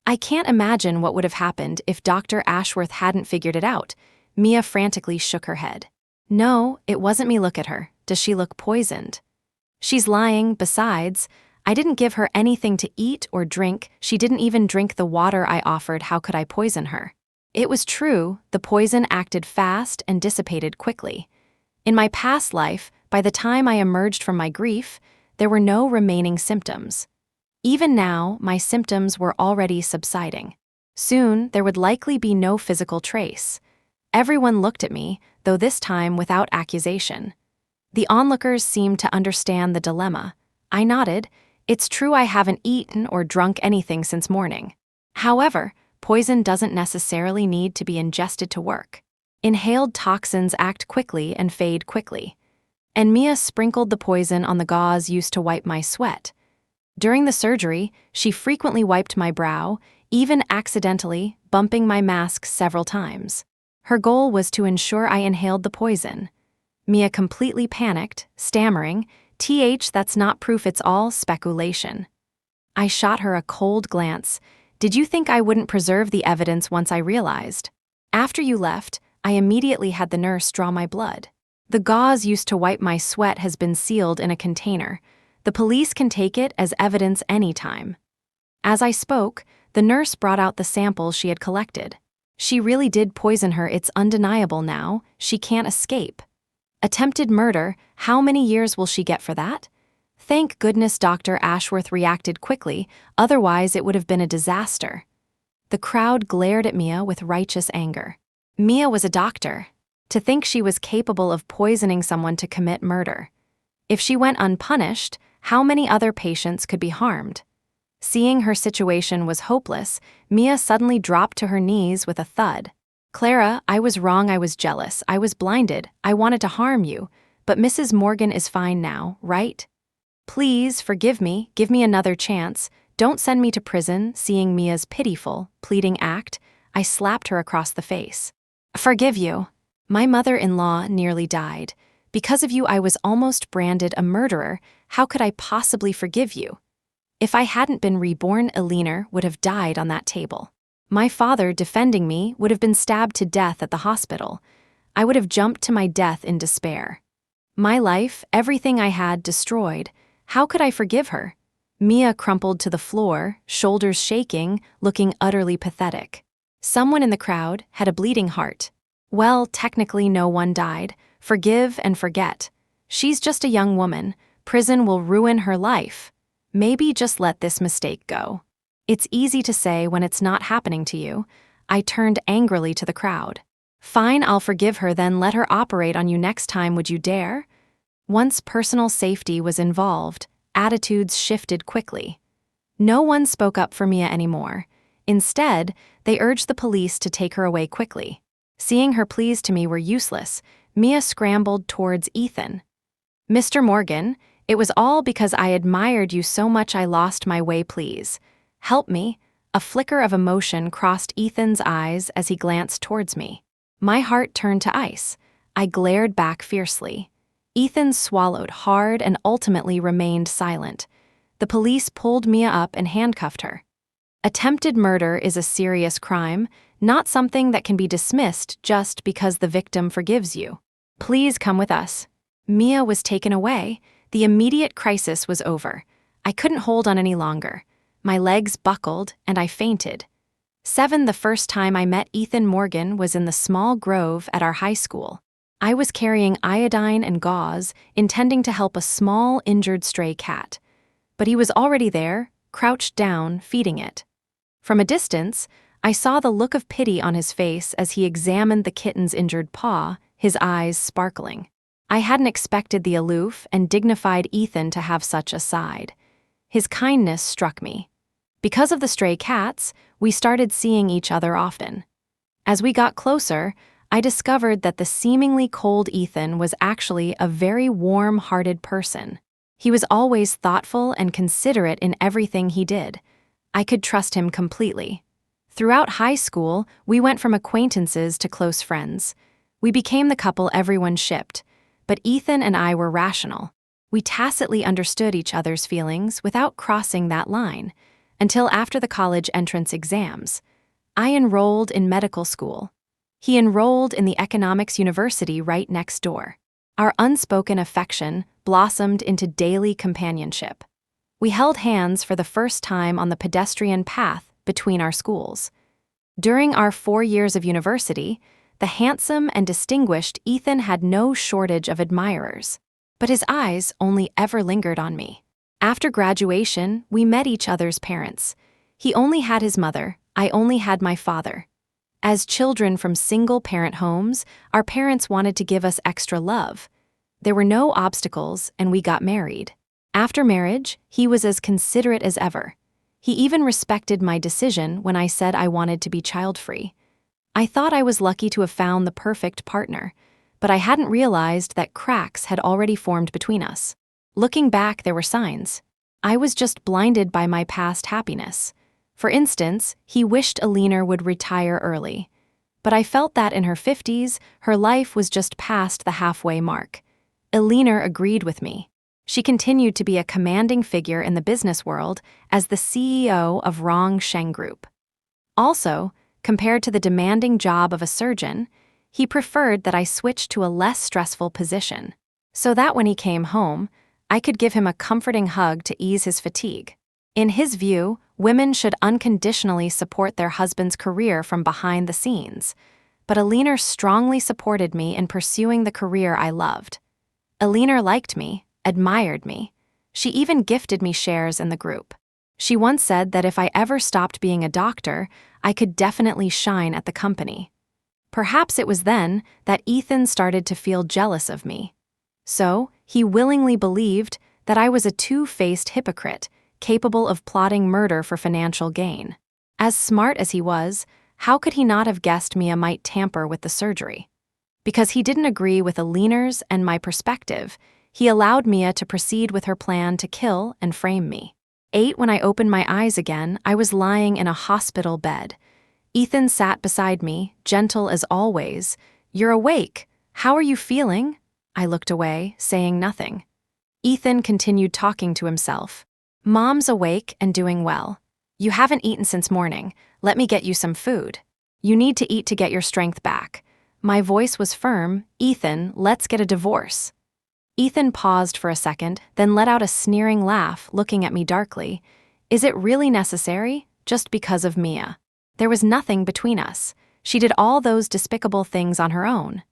A: I can't imagine what would have happened if Dr. Ashworth hadn't figured it out. Mia frantically shook her head. No, it wasn't me. Look at her. Does she look poisoned? She's lying. Besides, I didn't give her anything to eat or drink. She didn't even drink the water I offered. How could I poison her? It was true. The poison acted fast and dissipated quickly. In my past life, by the time I emerged from my grief, there were no remaining symptoms. Even now, my symptoms were already subsiding. Soon, there would likely be no physical trace. Everyone looked at me, though this time without accusation. The onlookers seemed to understand the dilemma. I nodded. It's true I haven't eaten or drunk anything since morning. However, poison doesn't necessarily need to be ingested to work. Inhaled toxins act quickly and fade quickly. And Mia sprinkled the poison on the gauze used to wipe my sweat. During the surgery, she frequently wiped my brow, even accidentally, bumping my mask several times. Her goal was to ensure I inhaled the poison. Mia completely panicked, stammering, that's not proof, it's all speculation. I shot her a cold glance. Did you think I wouldn't preserve the evidence once I realized? After you left, I immediately had the nurse draw my blood. The gauze used to wipe my sweat has been sealed in a container. The police can take it as evidence anytime. As I spoke, the nurse brought out the samples she had collected. She really did poison her. It's undeniable now. She can't escape. Attempted murder. How many years will she get for that? Thank goodness Dr. Ashworth reacted quickly, otherwise it would have been a disaster. The crowd glared at Mia with righteous anger. Mia was a doctor. To think she was capable of poisoning someone to commit murder. If she went unpunished, how many other patients could be harmed? Seeing her situation was hopeless, Mia suddenly dropped to her knees with a thud. Clara, I was wrong. I was jealous. I was blinded. I wanted to harm you. But Mrs. Morgan is fine now, right? Please forgive me. Give me another chance. Don't send me to prison. Seeing Mia's pitiful, pleading act, I slapped her across the face. Forgive you. My mother-in-law nearly died. Because of you, I was almost branded a murderer. How could I possibly forgive you? If I hadn't been reborn, Aliner would have died on that table. My father, defending me, would have been stabbed to death at the hospital. I would have jumped to my death in despair. My life, everything I had, destroyed. How could I forgive her? Mia crumpled to the floor, shoulders shaking, looking utterly pathetic. Someone in the crowd had a bleeding heart. Well, technically no one died. Forgive and forget. She's just a young woman. Prison will ruin her life. Maybe just let this mistake go. It's easy to say when it's not happening to you. I turned angrily to the crowd. Fine, I'll forgive her, then let her operate on you next time, would you dare? Once personal safety was involved, attitudes shifted quickly. No one spoke up for Mia anymore. Instead, they urged the police to take her away quickly. Seeing her pleas to me were useless, Mia scrambled towards Ethan. Mr. Morgan, it was all because I admired you so much I lost my way, please. Help me. A flicker of emotion crossed Ethan's eyes as he glanced towards me. My heart turned to ice. I glared back fiercely. Ethan swallowed hard and ultimately remained silent. The police pulled Mia up and handcuffed her. Attempted murder is a serious crime, not something that can be dismissed just because the victim forgives you. Please come with us. Mia was taken away. The immediate crisis was over. I couldn't hold on any longer. My legs buckled and I fainted. The first time I met Ethan Morgan was in the small grove at our high school. I was carrying iodine and gauze, intending to help a small, injured stray cat. But he was already there, crouched down, feeding it. From a distance, I saw the look of pity on his face as he examined the kitten's injured paw, his eyes sparkling. I hadn't expected the aloof and dignified Ethan to have such a side. His kindness struck me. Because of the stray cats, we started seeing each other often. As we got closer, I discovered that the seemingly cold Ethan was actually a very warm-hearted person. He was always thoughtful and considerate in everything he did. I could trust him completely. Throughout high school, we went from acquaintances to close friends. We became the couple everyone shipped, but Ethan and I were rational. We tacitly understood each other's feelings without crossing that line, until after the college entrance exams. I enrolled in medical school. He enrolled in the economics university right next door. Our unspoken affection blossomed into daily companionship. We held hands for the first time on the pedestrian path between our schools. During our 4 years of university, the handsome and distinguished Ethan had no shortage of admirers, but his eyes only ever lingered on me. After graduation, we met each other's parents. He only had his mother, I only had my father. As children from single-parent homes, our parents wanted to give us extra love. There were no obstacles, and we got married. After marriage, he was as considerate as ever. He even respected my decision when I said I wanted to be child-free. I thought I was lucky to have found the perfect partner, but I hadn't realized that cracks had already formed between us. Looking back, there were signs. I was just blinded by my past happiness. For instance, he wished Alina would retire early. But I felt that in her 50s, her life was just past the halfway mark. Alina agreed with me. She continued to be a commanding figure in the business world as the CEO of Rongsheng Group. Also, compared to the demanding job of a surgeon, he preferred that I switch to a less stressful position, so that when he came home, I could give him a comforting hug to ease his fatigue. In his view, women should unconditionally support their husband's career from behind the scenes, but Alina strongly supported me in pursuing the career I loved. Alina liked me, admired me. She even gifted me shares in the group. She once said that if I ever stopped being a doctor, I could definitely shine at the company. Perhaps it was then that Ethan started to feel jealous of me. So, he willingly believed that I was a two-faced hypocrite, capable of plotting murder for financial gain. As smart as he was, how could he not have guessed Mia might tamper with the surgery? Because he didn't agree with Alina's and my perspective, he allowed Mia to proceed with her plan to kill and frame me. When I opened my eyes again, I was lying in a hospital bed. Ethan sat beside me, gentle as always. "You're awake. How are you feeling?" I looked away, saying nothing. Ethan continued talking to himself. "Mom's awake and doing well. You haven't eaten since morning. Let me get you some food. You need to eat to get your strength back." My voice was firm. "Ethan, let's get a divorce." Ethan paused for a second, then let out a sneering laugh, looking at me darkly. "Is it really necessary? Just because of Mia? There was nothing between us. She did all those despicable things on her own."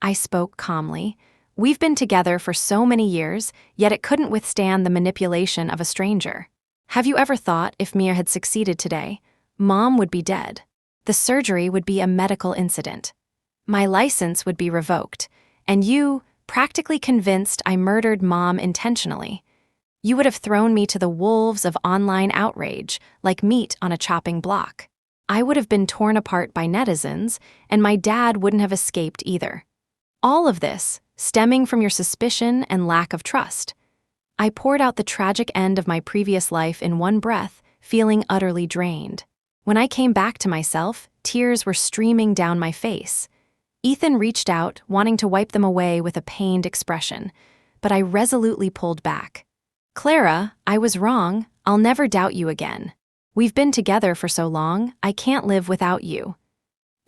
A: I spoke calmly. We've been together for so many years, yet it couldn't withstand the manipulation of a stranger. Have you ever thought if Mia had succeeded today, Mom would be dead? The surgery would be a medical incident. My license would be revoked, and you, practically convinced I murdered Mom intentionally. You would have thrown me to the wolves of online outrage, like meat on a chopping block. I would have been torn apart by netizens, and my dad wouldn't have escaped either. All of this, stemming from your suspicion and lack of trust. I poured out the tragic end of my previous life in one breath, feeling utterly drained. When I came back to myself, tears were streaming down my face. Ethan reached out, wanting to wipe them away with a pained expression, but I resolutely pulled back. Clara, I was wrong. I'll never doubt you again. We've been together for so long, I can't live without you.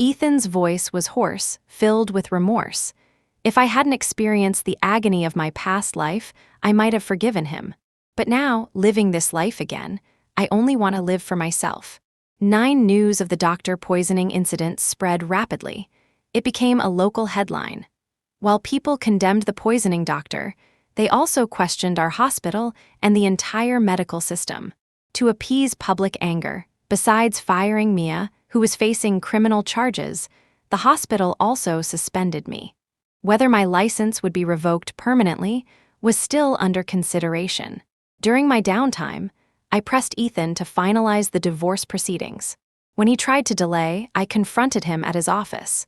A: Ethan's voice was hoarse, filled with remorse. If I hadn't experienced the agony of my past life, I might have forgiven him. But now, living this life again, I only want to live for myself. 9 news of the doctor poisoning incident spread rapidly. It became a local headline. While people condemned the poisoning doctor, they also questioned our hospital and the entire medical system. To appease public anger, besides firing Mia, who was facing criminal charges, the hospital also suspended me. Whether my license would be revoked permanently was still under consideration. During my downtime, I pressed Ethan to finalize the divorce proceedings. When he tried to delay, I confronted him at his office.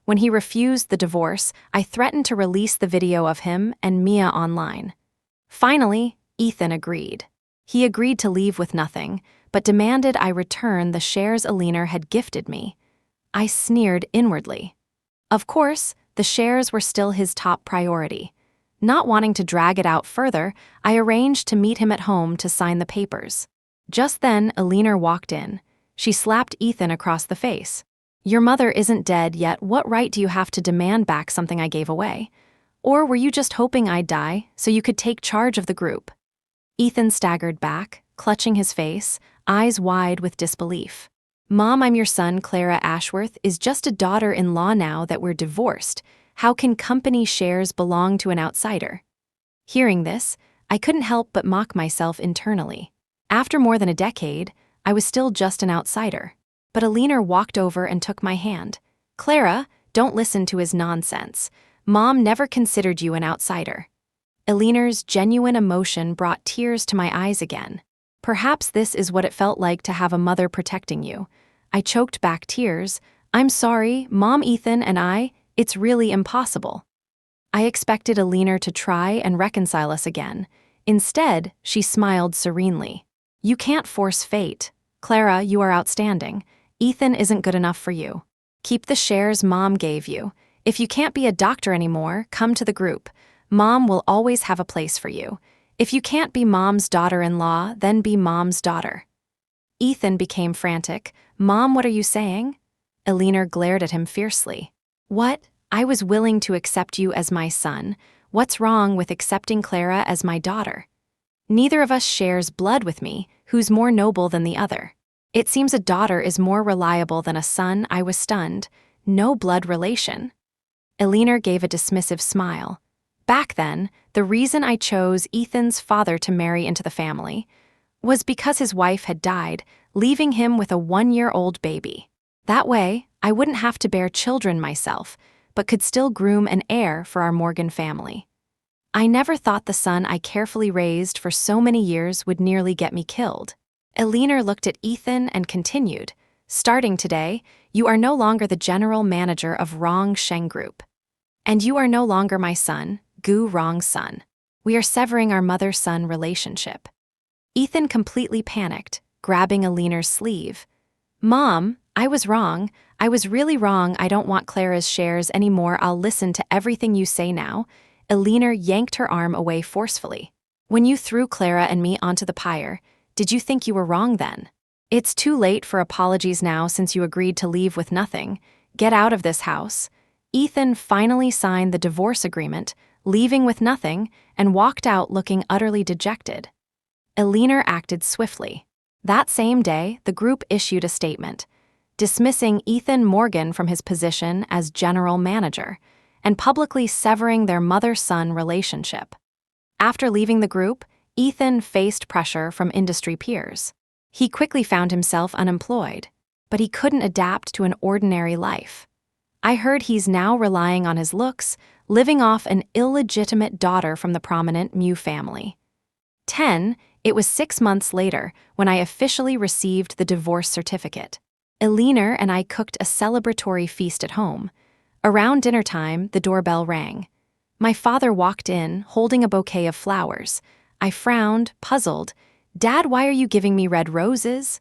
A: When he refused the divorce, I threatened to release the video of him and Mia online. Finally, Ethan agreed. He agreed to leave with nothing, but demanded I return the shares Alina had gifted me. I sneered inwardly. Of course, the shares were still his top priority. Not wanting to drag it out further, I arranged to meet him at home to sign the papers. Just then, Alina walked in. She slapped Ethan across the face. Your mother isn't dead yet. What right do you have to demand back something I gave away? Or were you just hoping I'd die so you could take charge of the group? Ethan staggered back, clutching his face, eyes wide with disbelief. Mom, I'm your son, Clara Ashworth, is just a daughter-in-law now that we're divorced. How can company shares belong to an outsider? Hearing this, I couldn't help but mock myself internally. After more than a decade, I was still just an outsider. But Alina walked over and took my hand. Clara, don't listen to his nonsense. Mom never considered you an outsider. Alina's genuine emotion brought tears to my eyes again. Perhaps this is what it felt like to have a mother protecting you. I choked back tears. I'm sorry, Mom, Ethan and I, it's really impossible. I expected Alina to try and reconcile us again. Instead, she smiled serenely. You can't force fate. Clara, you are outstanding. Ethan isn't good enough for you. Keep the shares Mom gave you. If you can't be a doctor anymore, come to the group. Mom will always have a place for you. If you can't be Mom's daughter-in-law, then be Mom's daughter. Ethan became frantic. Mom, what are you saying? Alina glared at him fiercely. What? I was willing to accept you as my son. What's wrong with accepting Clara as my daughter? Neither of us shares blood with me. Who's more noble than the other? It seems a daughter is more reliable than a son. I was stunned. No blood relation. Alina gave a dismissive smile. Back then, the reason I chose Ethan's father to marry into the family was because his wife had died, leaving him with a 1-year-old baby. That way, I wouldn't have to bear children myself, but could still groom an heir for our Morgan family. I never thought the son I carefully raised for so many years would nearly get me killed. Alina looked at Ethan and continued, starting today, you are no longer the general manager of Rong Sheng Group. And you are no longer my son, Gu Rong's son. We are severing our mother-son relationship. Ethan completely panicked, grabbing Alina's sleeve. Mom, I was wrong. I was really wrong. I don't want Clara's shares anymore. I'll listen to everything you say now. Alina yanked her arm away forcefully. When you threw Clara and me onto the pyre, did you think you were wrong then? It's too late for apologies now since you agreed to leave with nothing. Get out of this house. Ethan finally signed the divorce agreement, leaving with nothing, and walked out looking utterly dejected. Alina acted swiftly. That same day, the group issued a statement, dismissing Ethan Morgan from his position as general manager, and publicly severing their mother-son relationship. After leaving the group, Ethan faced pressure from industry peers. He quickly found himself unemployed, but he couldn't adapt to an ordinary life. I heard he's now relying on his looks, living off an illegitimate daughter from the prominent Mew family. 10. It was 6 months later when I officially received the divorce certificate. Eleanor and I cooked a celebratory feast at home. Around dinner time, the doorbell rang. My father walked in, holding a bouquet of flowers. I frowned, puzzled. "Dad, why are you giving me red roses?"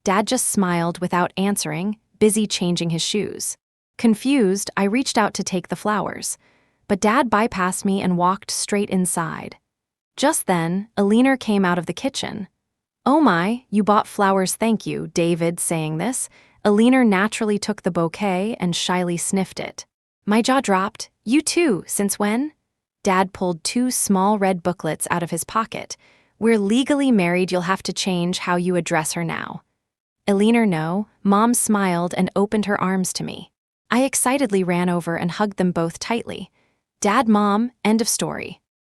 A: Dad just smiled without answering, busy changing his shoes. Confused, I reached out to take the flowers, but Dad bypassed me and walked straight inside. Just then, Eleanor came out of the kitchen. "Oh my, you bought flowers, thank you," David saying this. Eleanor naturally took the bouquet and shyly sniffed it. My jaw dropped. "You too, since when?" Dad pulled 2 small red booklets out of his pocket. "We're legally married, you'll have to change how you address her now." Eleanor, no. Mom smiled and opened her arms to me. I excitedly ran over and hugged them both tightly. Dad, Mom, end of story.